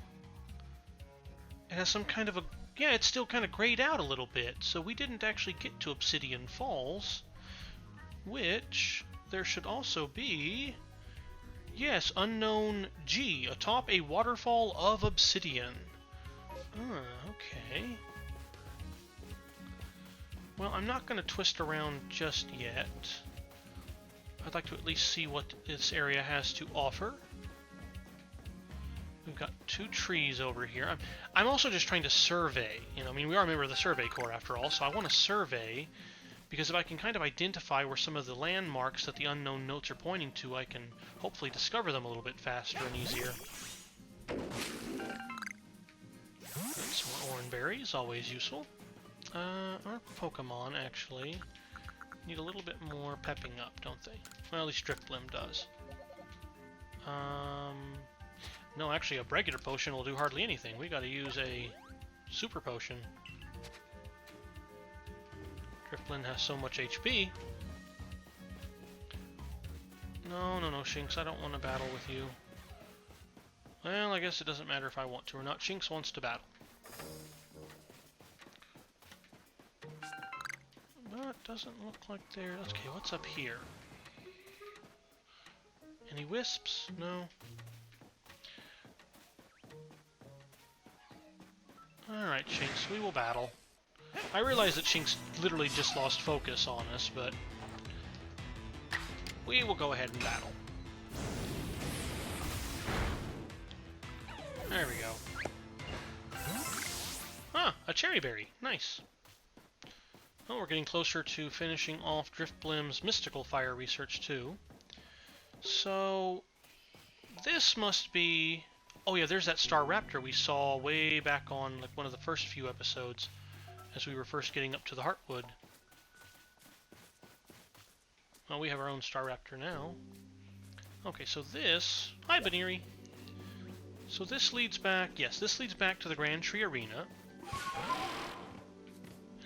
A: It has some kind of a... Yeah, it's still kind of grayed out a little bit, so we didn't actually get to Obsidian Falls, which there should also be, yes, Unknown G, atop a waterfall of obsidian. Okay. Well, I'm not going to twist around just yet. I'd like to at least see what this area has to offer. We've got 2 trees over here. I'm also just trying to survey. You know, I mean, we are a member of the Survey Corps after all, so I want to survey, because if I can kind of identify where some of the landmarks that the unknown notes are pointing to, I can hopefully discover them a little bit faster and easier. Some more orange berries, always useful. Our Pokemon, actually, need a little bit more pepping up, don't they? Well, at least Driftblim does. No, actually, a regular potion will do hardly anything. We gotta use a super potion. Driftblim has so much HP. No, Shinx, I don't want to battle with you. Well, I guess it doesn't matter if I want to or not. Shinx wants to battle. But doesn't look like there... Okay, what's up here? Any wisps? No. Alright, Shinx, we will battle. I realize that Shinx literally just lost focus on us, but we will go ahead and battle. There we go. Ah, a cherry berry. Nice. Well, we're getting closer to finishing off Driftblim's mystical fire research, too. So, this must be... Oh yeah, there's that Staraptor we saw way back on like one of the first few episodes as we were first getting up to the Heartwood. Well, we have our own Staraptor now. Okay, so this... Hi, Baneri! So this leads back... Yes, this leads back to the Grand Tree Arena.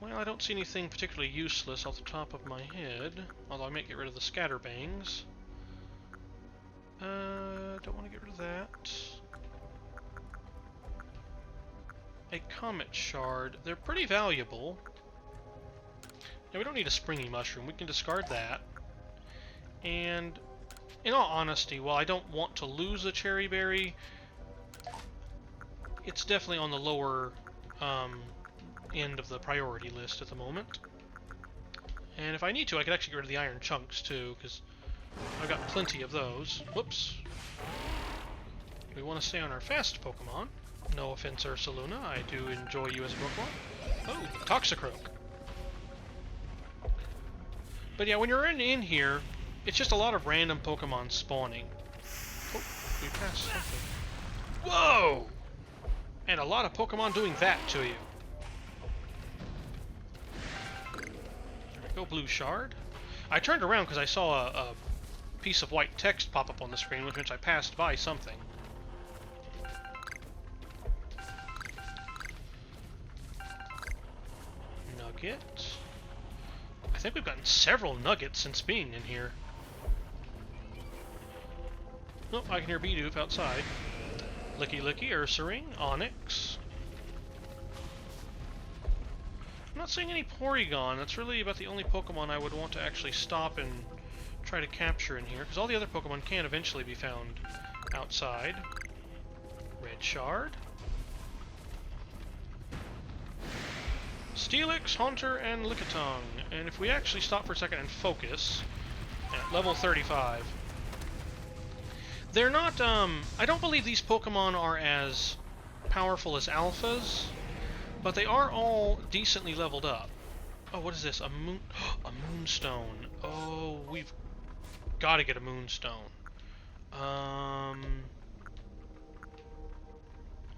A: Well, I don't see anything particularly useless off the top of my head, although I might get rid of the scatterbangs. Don't want to get rid of that. A comet shard. They're pretty valuable. Yeah, we don't need a springy mushroom. We can discard that. And in all honesty, while I don't want to lose a cherry berry, it's definitely on the lower end of the priority list at the moment. And if I need to, I could actually get rid of the iron chunks too, because I've got plenty of those. Whoops. We want to stay on our fast Pokemon. No offense, Ursaluna. I do enjoy you as a Pokemon. Oh, Toxicroak. But yeah, when you're in here, it's just a lot of random Pokemon spawning. Oh, we passed something. Whoa! And a lot of Pokemon doing that to you. There we go, Blue Shard. I turned around because I saw a piece of white text pop up on the screen, which means I passed by something. Nugget. I think we've gotten several nuggets since being in here. Oh, I can hear Bidoof outside. Licky Licky, Ursaring, Onyx. I'm not seeing any Porygon. That's really about the only Pokemon I would want to actually stop and try to capture in here, because all the other Pokemon can eventually be found outside. Red Shard. Steelix, Haunter, and Lickitung. And if we actually stop for a second and focus, at level 35, they're not, I don't believe these Pokemon are as powerful as alphas, but they are all decently leveled up. Oh, what is this? A moonstone. Oh, we've got to get a moonstone.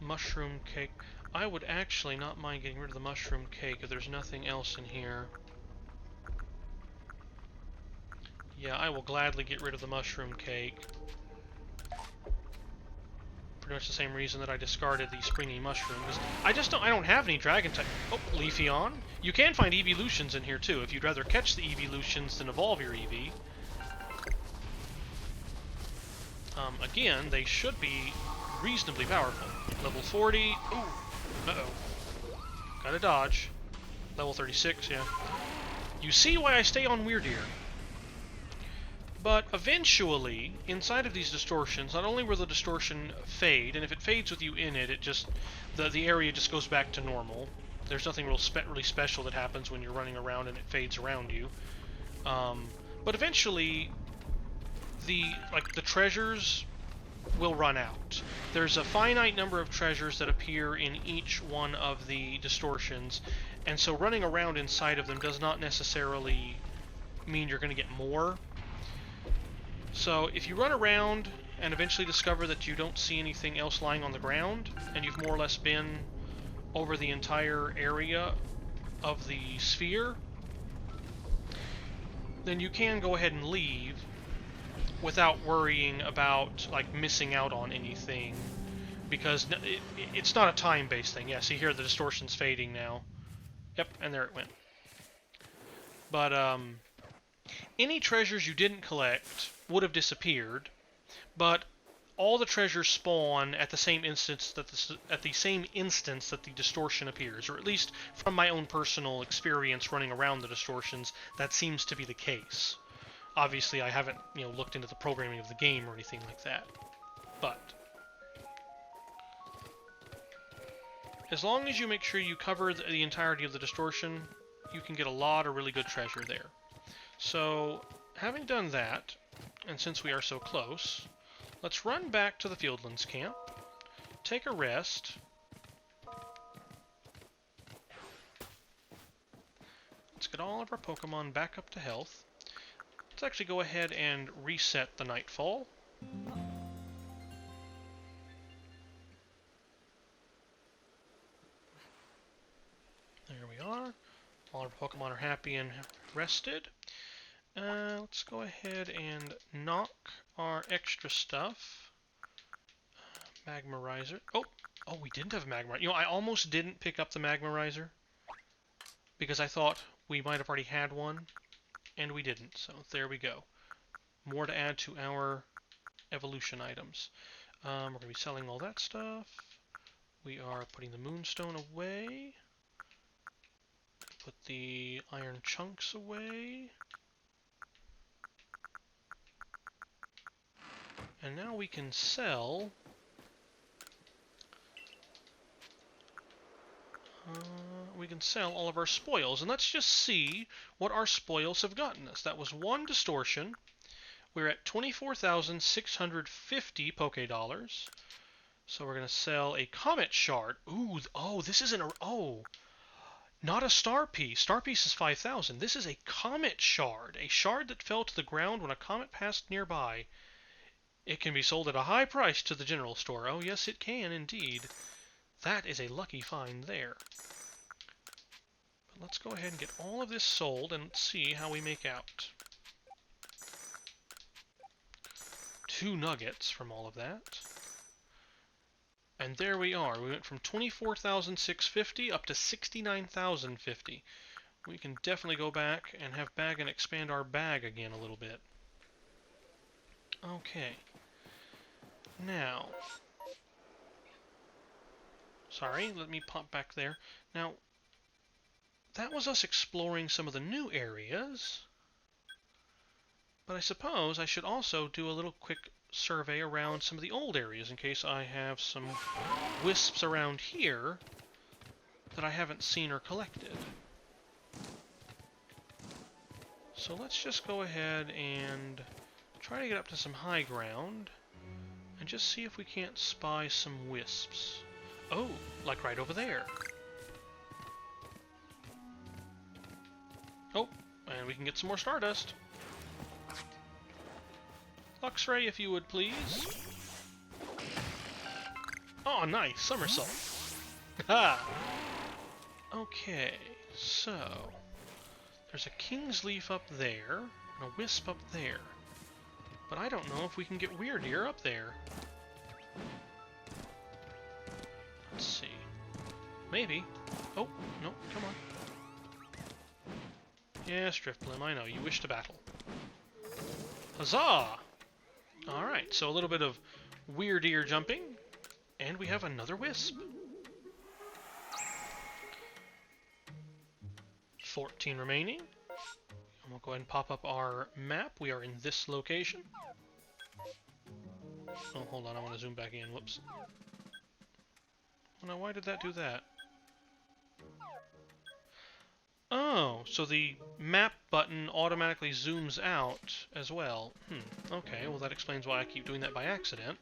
A: Mushroom cake. I would actually not mind getting rid of the mushroom cake if there's nothing else in here. Yeah, I will gladly get rid of the mushroom cake. Pretty much the same reason that I discarded the springy mushroom. I don't have any dragon type. Oh, Leafeon. You can find evolutions in here too, if you'd rather catch the evolutions than evolve your Eevee. Again, they should be reasonably powerful. Level 40. Ooh. Uh-oh. Gotta dodge. Level 36, yeah. You see why I stay on Weirdeer. But eventually, inside of these distortions, not only will the distortion fade, and if it fades with you in it, it just the area just goes back to normal. There's nothing really special that happens when you're running around and it fades around you. But eventually, the treasures will run out. There's a finite number of treasures that appear in each one of the distortions, and so running around inside of them does not necessarily mean you're going to get more. So if you run around and eventually discover that you don't see anything else lying on the ground, and you've more or less been over the entire area of the sphere, then you can go ahead and leave without worrying about missing out on anything, because it's not a time-based thing. Yeah, see here the distortion's fading now. Yep, and there it went. But any treasures you didn't collect would have disappeared, but all the treasures spawn at the same instance that the distortion appears, or at least from my own personal experience running around the distortions, that seems to be the case. Obviously, I haven't, looked into the programming of the game or anything like that. But as long as you make sure you cover the entirety of the distortion, you can get a lot of really good treasure there. So, having done that, and since we are so close, let's run back to the Fieldlands camp, take a rest, let's get all of our Pokemon back up to health. Let's actually go ahead and reset the Nightfall. There we are. All our Pokemon are happy and rested. Let's go ahead and knock our extra stuff. Magmarizer. Oh, we didn't have Magmarizer. I almost didn't pick up the Magmarizer. because I thought we might have already had one, and we didn't. So there we go. More to add to our evolution items. We're going to be selling all that stuff. We are putting the moonstone away. Put the iron chunks away. And now we can sell... all of our spoils, and let's just see what our spoils have gotten us. That was 1 distortion. We're at 24,650 Poké Dollars. So we're going to sell a Comet Shard. Ooh, oh, this isn't a... Oh, not a Star Piece. Star Piece is 5,000. This is a Comet Shard. A shard that fell to the ground when a comet passed nearby. It can be sold at a high price to the general store. Oh, yes, it can indeed. That is a lucky find there. But let's go ahead and get all of this sold and see how we make out. 2 nuggets from all of that. And there we are. We went from 24,650 up to 69,050. We can definitely go back and have bag and expand our bag again a little bit. Okay. Now... Sorry, let me pop back there. Now, that was us exploring some of the new areas. But I suppose I should also do a little quick survey around some of the old areas in case I have some wisps around here that I haven't seen or collected. So let's just go ahead and try to get up to some high ground and just see if we can't spy some wisps. Oh, like right over there. Oh, and we can get some more Stardust. Luxray, if you would, please. Oh, nice. Somersault. Ha! Okay, so... There's a King's Leaf up there, and a Wisp up there. But I don't know if we can get Weirdeer up there. Let's see. Maybe. Oh, no, come on. Yes, Driftblim, I know. You wish to battle. Huzzah! Alright, so a little bit of Weirdeer jumping, and we have another Wisp. 14 remaining. And we'll go ahead and pop up our map. We are in this location. Oh, hold on, I want to zoom back in. Whoops. Now, why did that do that? Oh, so the map button automatically zooms out as well. Okay, well that explains why I keep doing that by accident.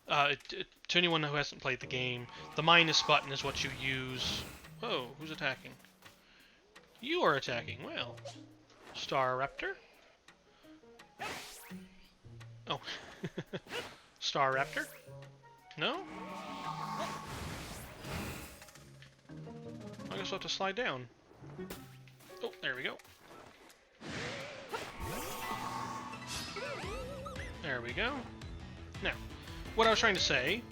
A: To anyone who hasn't played the game, the minus button is what you use. Whoa, who's attacking? You are attacking, well. Staraptor? Oh. Staraptor? No? I guess I'll have to slide down. Oh, there we go. There we go. Now, what I was trying to say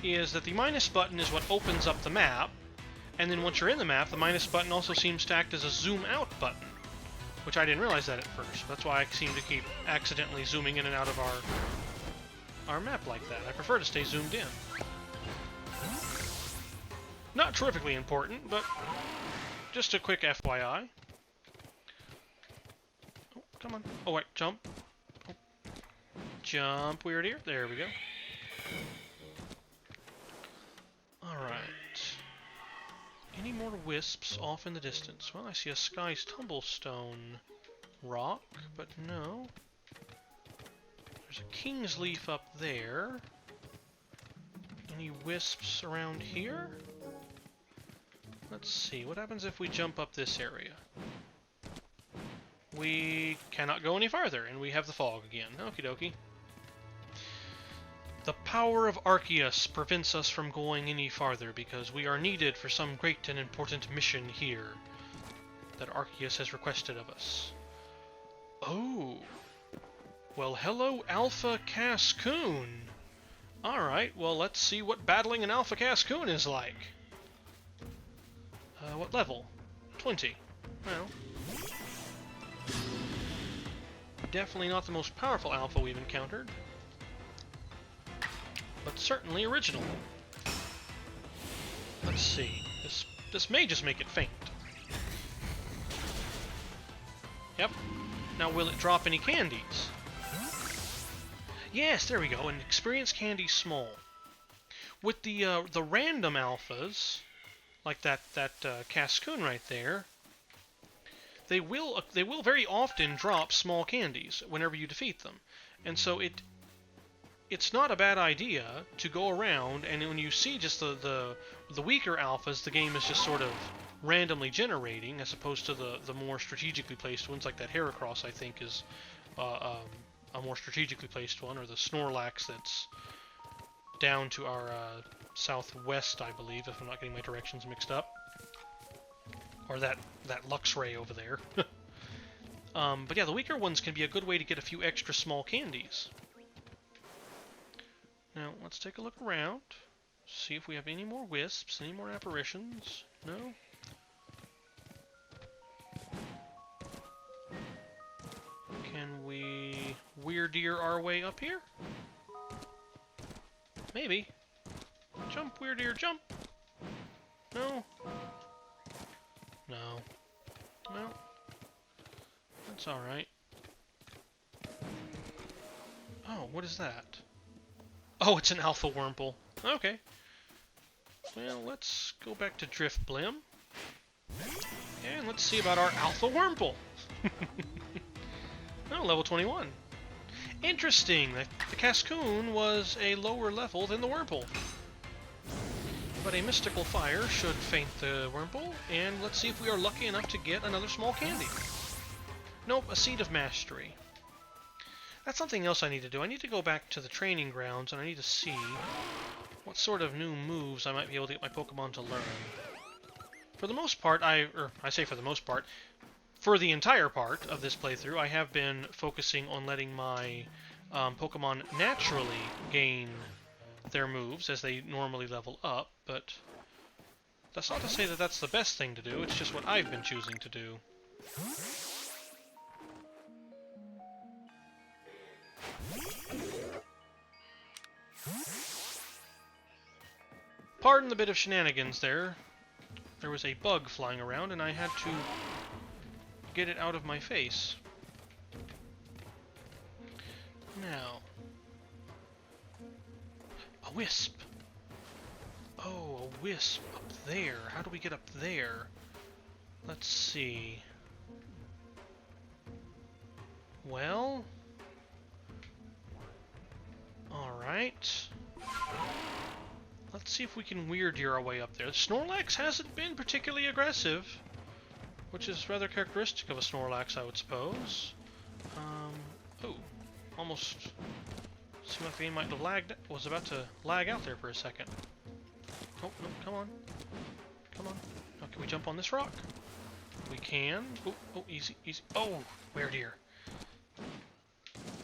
A: is that the minus button is what opens up the map, and then once you're in the map, the minus button also seems to act as a zoom out button, which I didn't realize that at first. That's why I seem to keep accidentally zooming in and out of our map like that. I prefer to stay zoomed in. Not terrifically important, but just a quick FYI. Oh, come on. Oh, wait, jump. Oh. Jump, Weirdeer. There we go. Alright. Any more wisps off in the distance? Well, I see a Sky's Tumblestone rock, but no. There's a King's Leaf up there. Any wisps around here? Let's see, what happens if we jump up this area? We cannot go any farther, and we have the fog again. Okie dokie. The power of Arceus prevents us from going any farther because we are needed for some great and important mission here that Arceus has requested of us. Oh. Well, hello, Alpha Cascoon. Alright, well, let's see what battling an Alpha Cascoon is like. What level? 20. Well, definitely not the most powerful alpha we've encountered, but certainly original. Let's see. This may just make it faint. Yep. Now, will it drop any candies? Yes, there we go. An experience candy small. With the random alphas, like that Cascoon right there, they will very often drop small candies whenever you defeat them, and so it's not a bad idea to go around, and when you see just the weaker alphas, the game is just sort of randomly generating, as opposed to the more strategically placed ones, like that Heracross, I think, is a more strategically placed one, or the Snorlax that's down to our southwest, I believe, if I'm not getting my directions mixed up. Or that Luxray over there. But yeah, the weaker ones can be a good way to get a few extra small candies. Now, let's take a look around. See if we have any more wisps, any more apparitions. No? Can we weird deer our way up here? Maybe. Jump, weird deer, jump! No? No. Well, that's alright. Oh, what is that? Oh, it's an alpha Wurmple. Okay. Well, let's go back to Drift Blim. And let's see about our alpha Wurmple. Oh, level 21. Interesting. The Cascoon was a lower level than the Wurmple. But a mystical fire should faint the Wurmple, and let's see if we are lucky enough to get another small candy. Nope, a Seed of Mastery. That's something else I need to do. I need to go back to the training grounds, and I need to see what sort of new moves I might be able to get my Pokemon to learn. For the most part, I say for the most part, for the entire part of this playthrough, I have been focusing on letting my Pokemon naturally gain their moves as they normally level up, but that's not to say that that's the best thing to do, it's just what I've been choosing to do. Pardon the bit of shenanigans there. There was a bug flying around and I had to get it out of my face. Now, a wisp. Oh, a wisp up there. How do we get up there? Let's see. Well, alright. Let's see if we can Weird Deer our way up there. Snorlax hasn't been particularly aggressive, which is rather characteristic of a Snorlax, I would suppose. Oh, almost seemed like the game might have lagged. Was about to lag out there for a second. Oh, no, come on. Come on. Oh, can we jump on this rock? We can. Oh, oh, easy, easy. Oh, Weird Deer.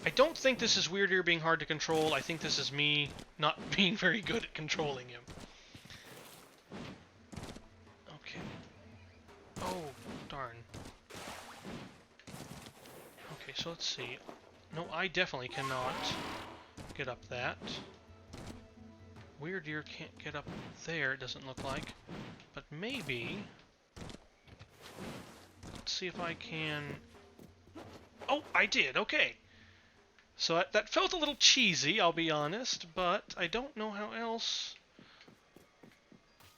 A: I don't think this is Weird Deer being hard to control. I think this is me not being very good at controlling him. Okay. Oh, darn. Okay, so let's see. No, I definitely cannot get up that. Weird Deer can't get up there, it doesn't look like. But maybe... Let's see if I can... Oh, I did! Okay! So that felt a little cheesy, I'll be honest, but I don't know how else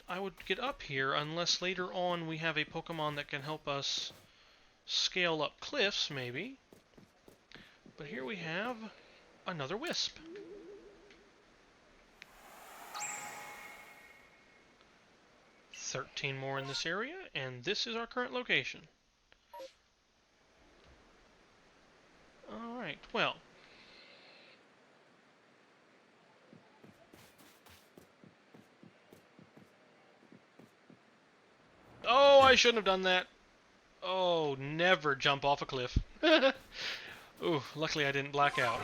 A: I would get up here unless later on we have a Pokemon that can help us scale up cliffs, maybe. But here we have another Wisp. $13 more in this area, and this is our current location. Alright, well. Oh, I shouldn't have done that. Oh, never jump off a cliff. Ooh, luckily I didn't black out.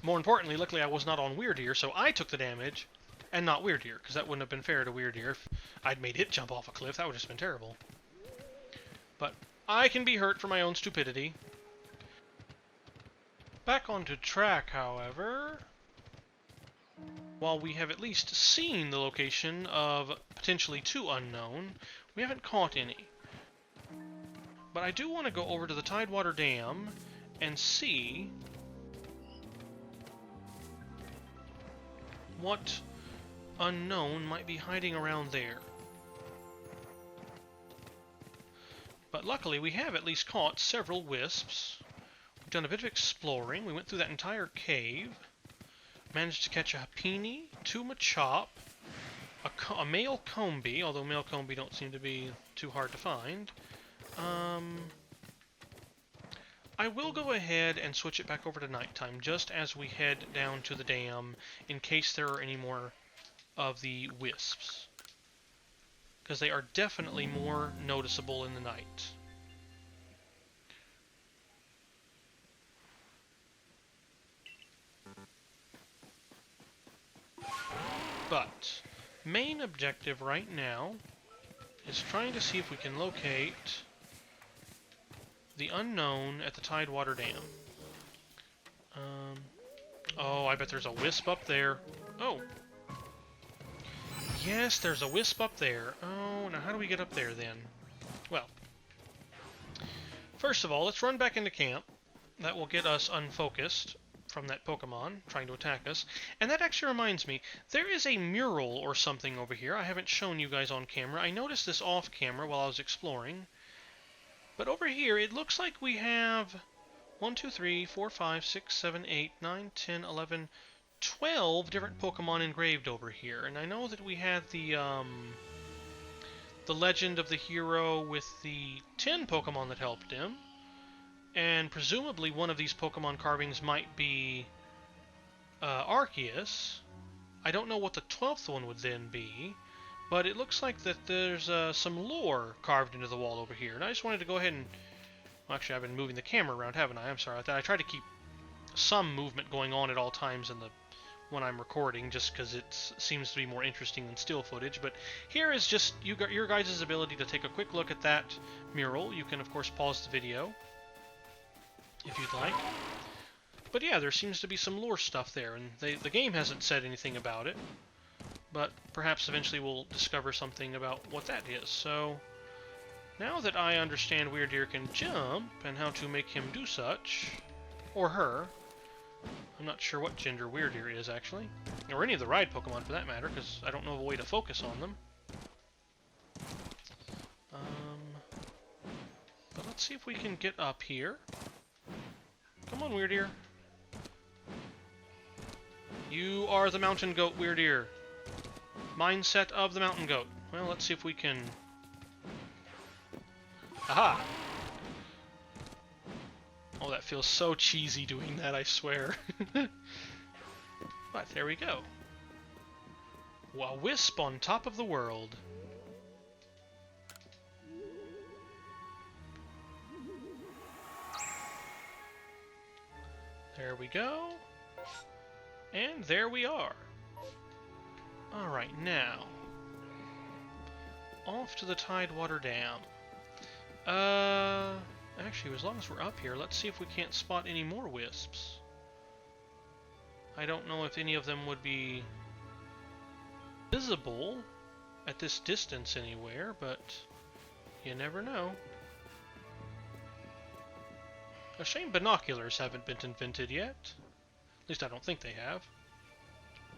A: More importantly, luckily I was not on Weird Deer, so I took the damage And not Weird Deer, because that wouldn't have been fair to Weird Deer if I'd made it jump off a cliff. That would have just been terrible. But I can be hurt for my own stupidity. Back onto track, however. While we have at least seen the location of potentially 2 unknown, we haven't caught any. But I do want to go over to the Tidewater Dam and see what unknown might be hiding around there. But luckily we have at least caught several wisps. We've done a bit of exploring. We went through that entire cave. Managed to catch a Happini, 2 Machop, a male Combee, although male Combee don't seem to be too hard to find. I will go ahead and switch it back over to nighttime, just as we head down to the dam, in case there are any more of the wisps. Because they are definitely more noticeable in the night. But, main objective right now is trying to see if we can locate the unknown at the Tidewater Dam. Oh, I bet there's a wisp up there. Oh. Yes, there's a wisp up there. Oh, now how do we get up there then? Well, first of all, let's run back into camp. That will get us unfocused from that Pokemon trying to attack us. And that actually reminds me, there is a mural or something over here. I haven't shown you guys on camera. I noticed this off camera while I was exploring. But over here, it looks like we have 1, 2, 3, 4, 5, 6, 7, 8, 9, 10, 11, 12 different Pokemon engraved over here. And I know that we had the legend of the hero with the 10 Pokemon that helped him. And presumably one of these Pokemon carvings might be Arceus. I don't know what the 12th one would then be. But it looks like that there's some lore carved into the wall over here. And I just wanted to go ahead and... Well, actually, I've been moving the camera around, haven't I? I'm sorry about that. I try to keep some movement going on at all times when I'm recording, just because it seems to be more interesting than still footage. But here is just your guys' ability to take a quick look at that mural. You can, of course, pause the video if you'd like. But yeah, there seems to be some lore stuff there, and the game hasn't said anything about it. But perhaps eventually we'll discover something about what that is. So, now that I understand Weird Deer can jump, and how to make him do such, or her, I'm not sure what gender Weird Deer is, actually. Or any of the ride Pokemon, for that matter, because I don't know of a way to focus on them. But let's see if we can get up here. Come on, Weird Deer. You are the mountain goat, Weird Deer. Mindset of the mountain goat. Well, let's see if we can... Aha! Oh, that feels so cheesy doing that, I swear. But there we go. A wisp on top of the world. There we go. And there we are. Alright, now. Off to the Tidewater Dam. Actually, as long as we're up here, let's see if we can't spot any more wisps. I don't know if any of them would be visible at this distance anywhere, but you never know. A shame binoculars haven't been invented yet. At least I don't think they have.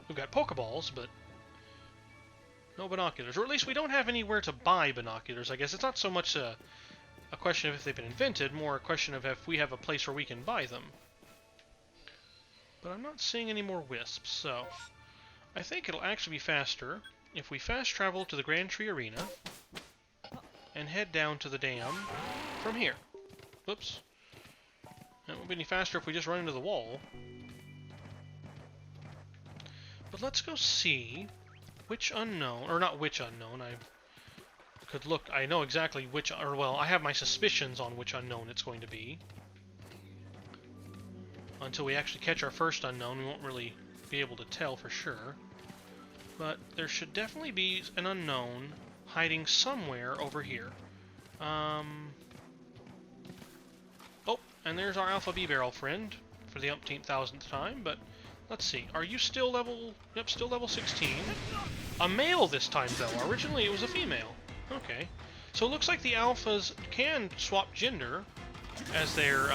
A: We've got Pokeballs, but no binoculars. Or at least we don't have anywhere to buy binoculars, I guess. It's not so much a question of if they've been invented, more a question of if we have a place where we can buy them. But I'm not seeing any more wisps, so I think it'll actually be faster if we fast travel to the Grand Tree Arena and head down to the dam from here. Whoops. It won't be any faster if we just run into the wall. But let's go see which unknown, or not which unknown, I could look, I know exactly which, or well, I have my suspicions on which unknown it's going to be. Until we actually catch our first unknown, we won't really be able to tell for sure. But there should definitely be an unknown hiding somewhere over here. Oh, and there's our Alpha B-Barrel friend for the umpteenth thousandth time, but let's see. Are you still level... Yep, still level 16. A male this time, though. Originally it was a female. Okay. So it looks like the alphas can swap gender as they're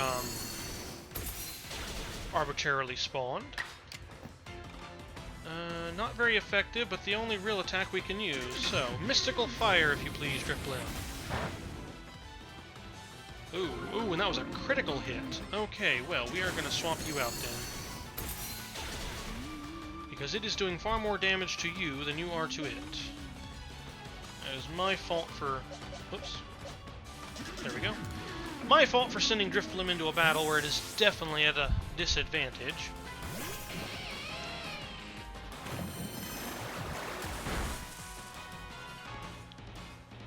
A: arbitrarily spawned. Not very effective, but the only real attack we can use. So, Mystical Fire, if you please, Drifblim. Ooh, and that was a critical hit. Okay, well, we are going to swap you out then. Because it is doing far more damage to you than you are to it. That is my fault for... Oops. There we go. My fault for sending Drifblim into a battle where it is definitely at a disadvantage.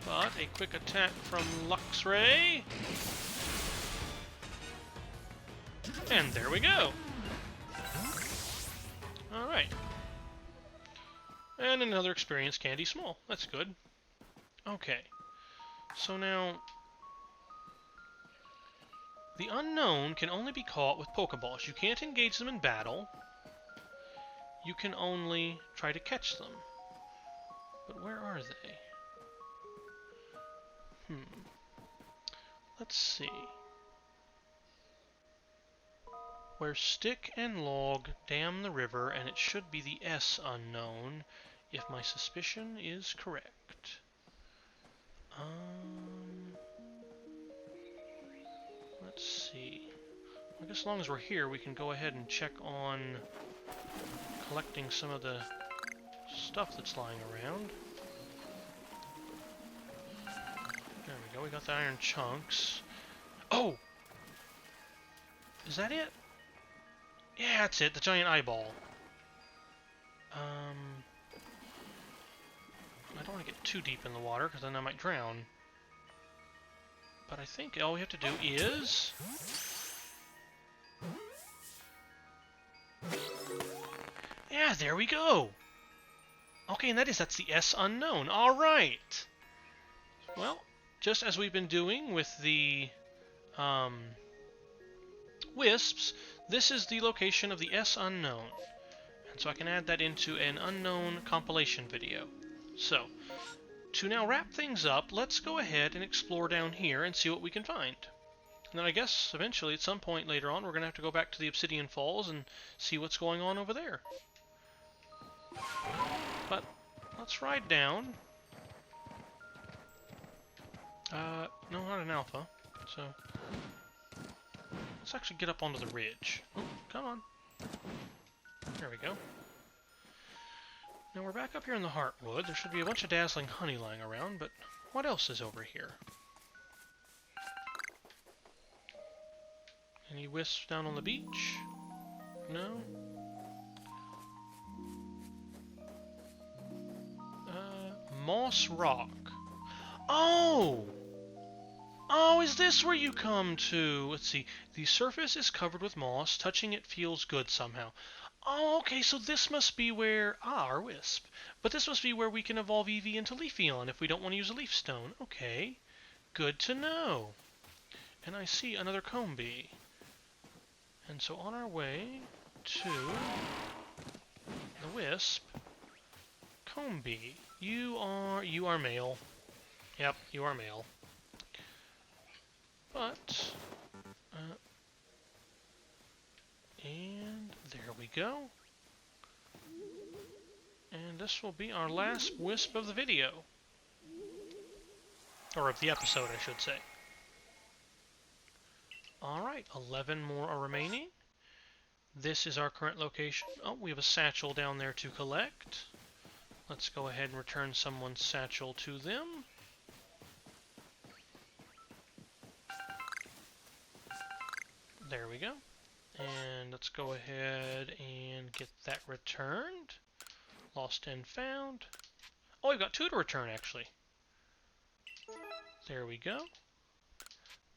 A: But a quick attack from Luxray. And there we go. Alright. And another experience candy small. That's good. Okay. So now... The unknown can only be caught with Pokeballs. You can't engage them in battle. You can only try to catch them. But where are they? Let's see. Where stick and log dam the river, and it should be the S unknown, if my suspicion is correct. Let's see. I guess as long as we're here, we can go ahead and check on collecting some of the stuff that's lying around. There we go, we got the iron chunks. Oh! Is that it? Yeah, that's it, the giant eyeball. I don't want to get too deep in the water, because then I might drown. But I think all we have to do is... Yeah, there we go! Okay, and that's the S unknown. Alright! Well, just as we've been doing with the wisps, this is the location of the S unknown. And so I can add that into an unknown compilation video. So, to now wrap things up, let's go ahead and explore down here and see what we can find. And then I guess eventually at some point later on we're going to have to go back to the Obsidian Falls and see what's going on over there. But let's ride down. No, not an alpha. So, let's actually get up onto the ridge. Oh, come on. There we go. Now we're back up here in the Heartwood. There should be a bunch of dazzling honey lying around, but what else is over here? Any wisps down on the beach? No? Moss Rock. Oh! Oh, is this where you come to? Let's see. The surface is covered with moss. Touching it feels good somehow. Oh, okay, so this must be where... Ah, our Wisp. But this must be where we can evolve Eevee into Leafeon if we don't want to use a Leaf Stone. Okay. Good to know. And I see another Combee. And so on our way to the Wisp, Combee, you are male. Yep, you are male. But, and there we go. And this will be our last Wisp of the video. Or of the episode, I should say. Alright, 11 more are remaining. This is our current location. Oh, we have a satchel down there to collect. Let's go ahead and return someone's satchel to them. There we go. And let's go ahead and get that returned. Lost and found. Oh, we've got 2 to return, actually. There we go.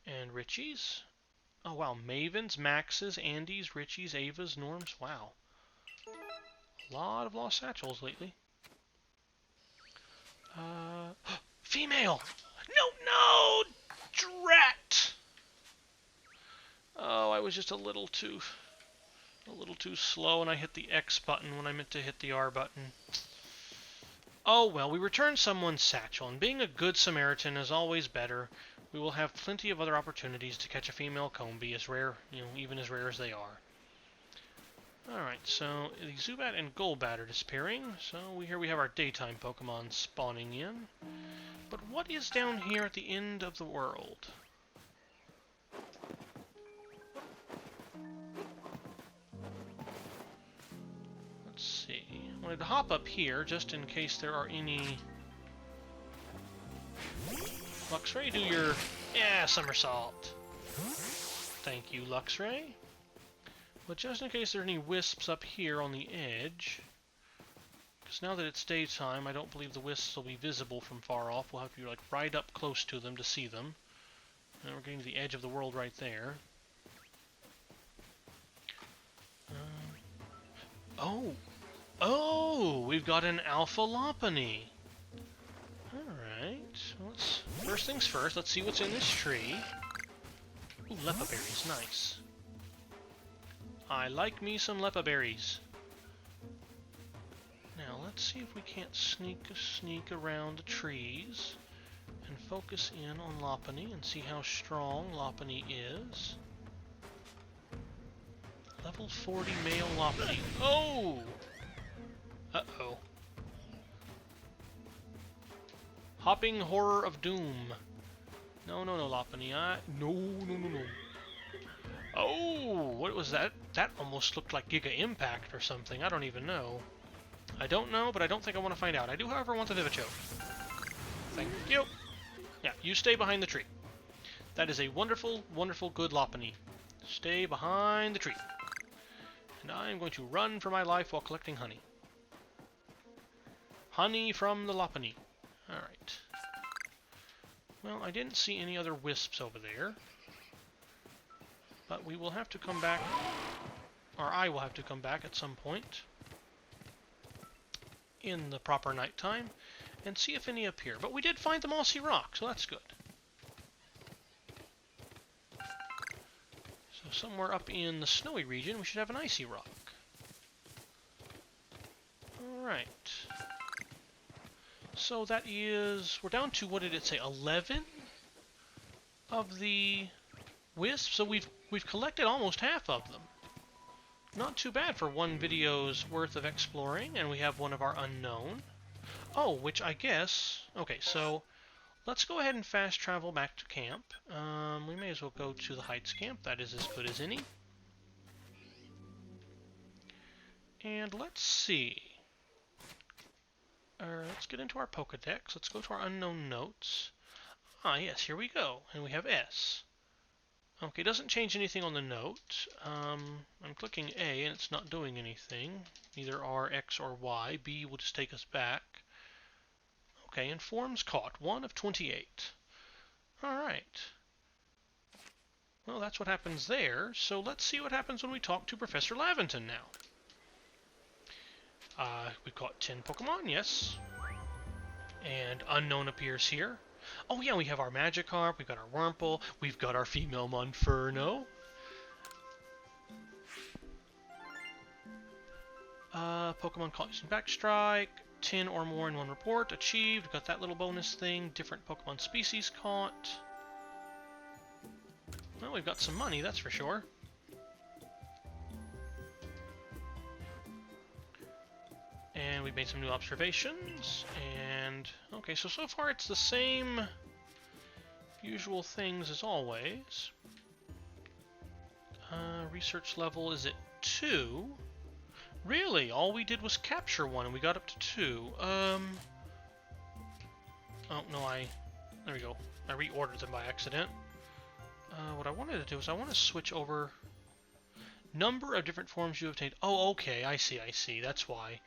A: And Richie's. Oh, wow. Mavens, Maxes, Andes, Richies, Avas, Norms. Wow. A lot of lost satchels lately. Female! No! Drat! Oh, I was just a little too slow, and I hit the X button when I meant to hit the R button. Oh well, we returned someone's satchel, and being a good Samaritan is always better. We will have plenty of other opportunities to catch a female Combee, as rare, even as rare as they are. Alright, so the Zubat and Golbat are disappearing, so here we have our daytime Pokemon spawning in. But what is down here at the end of the world? Let's see. I wanted to hop up here just in case there are any... Luxray, do your... Yeah, somersault. Thank you, Luxray. But just in case there are any wisps up here on the edge, because now that it's daytime, I don't believe the wisps will be visible from far off. We'll have to like right up close to them to see them. And we're getting to the edge of the world right there. Oh, we've got an Alpha Lopunny. Alright, first things first, let's see what's in this tree. Ooh, Lepa berries, nice. I like me some Lepa berries. Now, let's see if we can't sneak around the trees and focus in on Lopunny and see how strong Lopunny is. Level 40 male Lopunny. Oh! Uh-oh. Hopping Horror of Doom. No, Lopunny. No. Oh, what was that? That almost looked like Giga Impact or something. I don't even know. I don't know, but I don't think I want to find out. I do, however, want the Vivichoke. Thank you. Yeah, you stay behind the tree. That is a wonderful, wonderful good Lopunny. Stay behind the tree. And I am going to run for my life while collecting honey. Honey from the Lopunny. Alright. Well, I didn't see any other wisps over there. But we will have to come back, or I will have to come back at some point in the proper nighttime and see if any appear. But we did find the mossy rock, so that's good. So somewhere up in the snowy region, we should have an icy rock. Alright. So that is, we're down to, what did it say, 11 of the wisps? So we've collected almost half of them. Not too bad for one video's worth of exploring, and we have one of our unknown. Oh, which I guess... Okay, so let's go ahead and fast travel back to camp. We may as well go to the Heights camp. That is as good as any. And let's see. Let's get into our Pokedex. Let's go to our unknown notes. Ah, yes, here we go. And we have S. Okay, it doesn't change anything on the note. I'm clicking A and it's not doing anything. Neither R, X, or Y. B will just take us back. Okay, and forms caught. 1 of 28. Alright. Well, that's what happens there. So let's see what happens when we talk to Professor Laventon now. We've caught 10 Pokemon, yes. And unknown appears here. Oh yeah, we have our Magikarp, we've got our Wurmple, we've got our female Monferno. Pokemon caught using Backstrike, 10 or more in one report, achieved, we've got that little bonus thing, different Pokemon species caught. Well, we've got some money, that's for sure. And we've made some new observations, and okay, so far it's the same usual things as always. Research level is at 2. Really? All we did was capture one and we got up to 2. Oh, no, there we go. I reordered them by accident. What I wanted to do is I want to switch over number of different forms you obtained. Oh, okay, I see, that's why.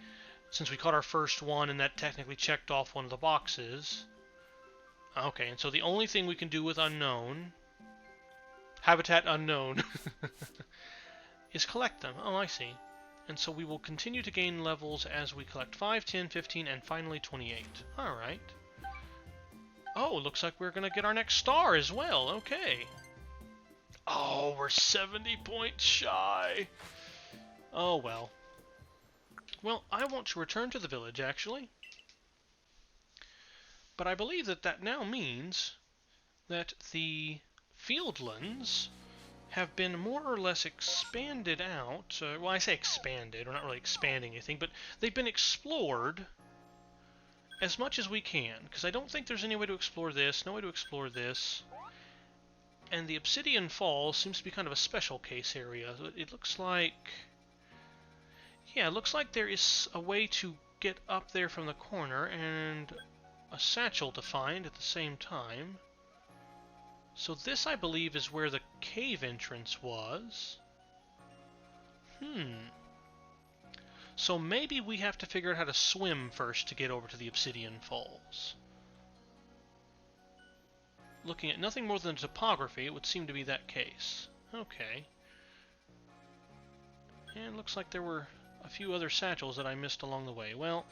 A: Since we caught our first one and that technically checked off one of the boxes. Okay, and so the only thing we can do with unknown, habitat unknown, is collect them. Oh, I see. And so we will continue to gain levels as we collect 5, 10, 15, and finally 28. Alright. Oh, looks like we're going to get our next star as well. Okay. Oh, we're 70 points shy. Oh, well. Well, I want to return to the village, actually. But I believe that that now means that the Fieldlands have been more or less expanded out. Well, I say expanded. We're not really expanding anything, but they've been explored as much as we can, because I don't think there's any way to explore this, no way to explore this. And the Obsidian Falls seems to be kind of a special case area. It looks like... Yeah, it looks like there is a way to get up there from the corner, and a satchel to find at the same time. So this, I believe, is where the cave entrance was. So maybe we have to figure out how to swim first to get over to the Obsidian Falls. Looking at nothing more than topography, it would seem to be that case. Okay. And it looks like there were a few other satchels that I missed along the way. Well,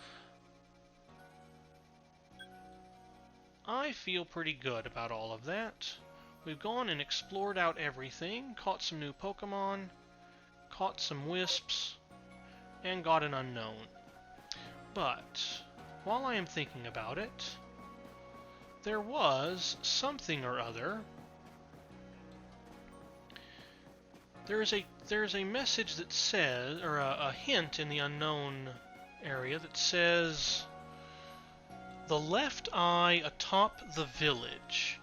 A: I feel pretty good about all of that. We've gone and explored out everything, caught some new Pokémon, caught some wisps, and got an unknown. But, while I am thinking about it, there was something or other. There's a message that says, or a hint in the unknown area that says, the left eye atop the village.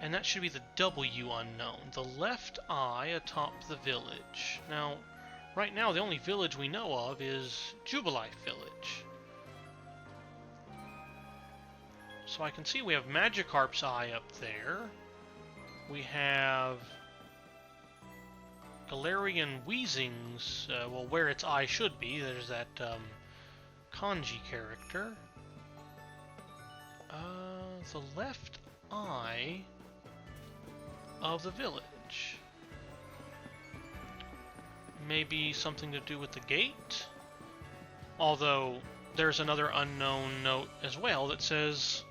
A: And that should be the W unknown. The left eye atop the village. Now, right now, the only village we know of is Jubilife Village. So I can see we have Magikarp's eye up there. We have Galarian Weezing's, well, where its eye should be. There's that kanji character. The left eye of the village. Maybe something to do with the gate? Although, there's another unknown note as well that says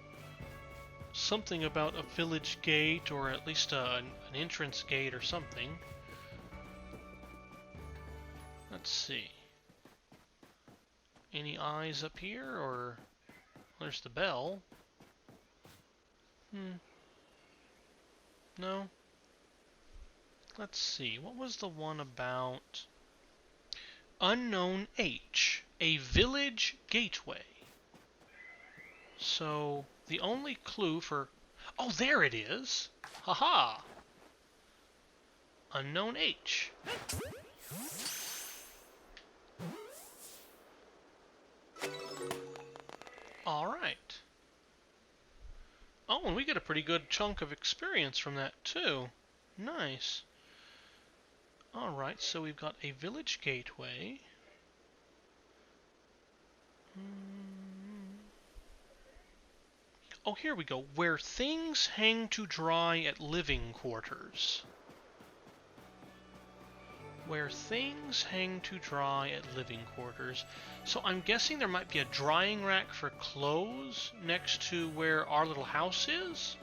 A: something about a village gate, or at least an entrance gate or something. Let's see. Any eyes up here, or... There's the bell. No? Let's see. What was the one about... Unknown H. A village gateway. So, the only clue for... Oh, there it is! Haha! Unknown H. Alright. Oh, and we get a pretty good chunk of experience from that, too. Nice. Alright, so we've got a village gateway. Oh, here we go. Where things hang to dry at living quarters. Where things hang to dry at living quarters. So I'm guessing there might be a drying rack for clothes next to where our little house is?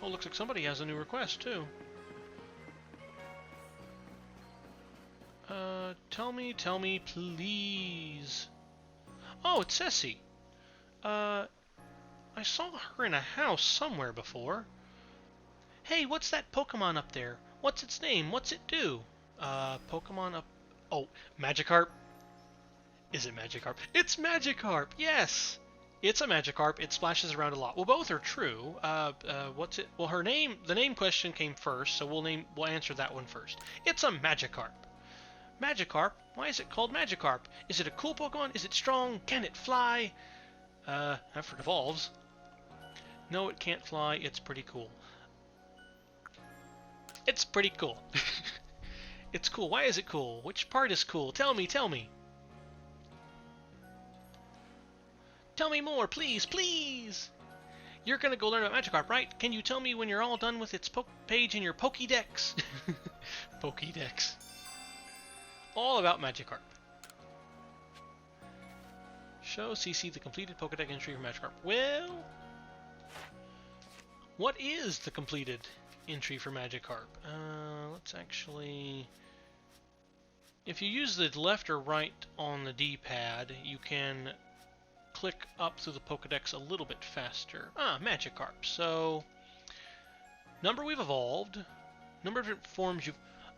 A: Oh, looks like somebody has a new request, too. Tell me, please. Oh, it's Ceci. I saw her in a house somewhere before. Hey, what's that Pokemon up there? What's its name? What's it do? Pokemon up... Oh, Magikarp. Is it Magikarp? It's Magikarp, yes! It's a Magikarp. It splashes around a lot. Well, both are true. What's it? Well, her name... The name question came first, so we'll answer that one first. It's a Magikarp. Magikarp? Why is it called Magikarp? Is it a cool Pokemon? Is it strong? Can it fly? After it evolves. No, it can't fly. It's pretty cool. It's pretty cool. It's cool. Why is it cool? Which part is cool? Tell me, tell me. Tell me more, please, please! You're gonna go learn about Magikarp, right? Can you tell me when you're all done with its page in your Pokédex? Pokédex. All about Magikarp. Show CC the completed Pokédex entry for Magikarp. Well... What is the completed entry for Magikarp? Let's actually... If you use the left or right on the D-pad, you can click up through the Pokedex a little bit faster. Magikarp. So, number we've evolved, number of different forms you've...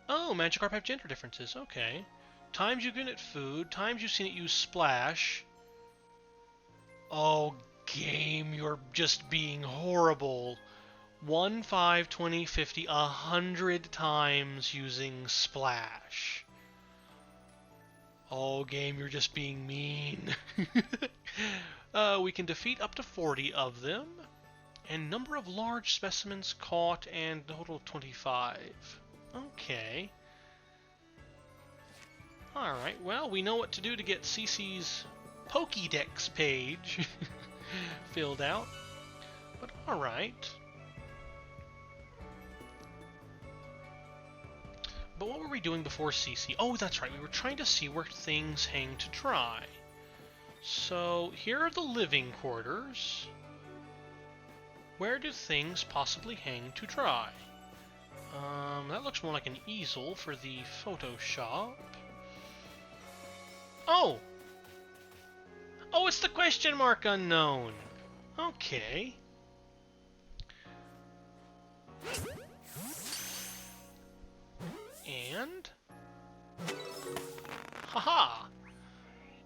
A: Oh, Magikarp have gender differences. Okay. Times you've given it food, times you've seen it use Splash. Oh, game, you're just being horrible. 1, 5, 20, 50, 100 times using Splash. Oh, game, you're just being mean. We can defeat up to 40 of them. And number of large specimens caught, and total of 25. Okay. Alright, well, we know what to do to get Cece's Pokédex page filled out. But alright. But what were we doing before Cece? Oh, that's right, we were trying to see where things hang to dry. So, here are the living quarters. Where do things possibly hang to dry? That looks more like an easel for the Photoshop. Oh! Oh, it's the question mark unknown! Okay. And... Haha!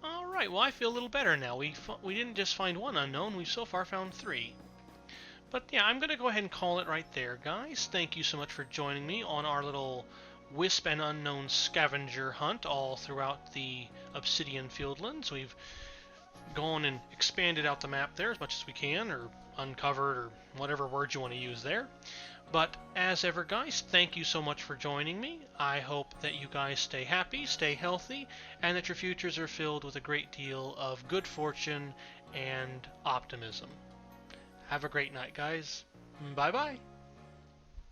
A: Alright, well I feel a little better now. We didn't just find one unknown, we've so far found 3. But yeah, I'm going to go ahead and call it right there, guys. Thank you so much for joining me on our little Wisp and Unknown scavenger hunt all throughout the Obsidian Fieldlands. We've gone and expanded out the map there as much as we can, or uncovered, or whatever word you want to use there. But as ever, guys, thank you so much for joining me. I hope that you guys stay happy, stay healthy, and that your futures are filled with a great deal of good fortune and optimism. Have a great night, guys. Bye-bye.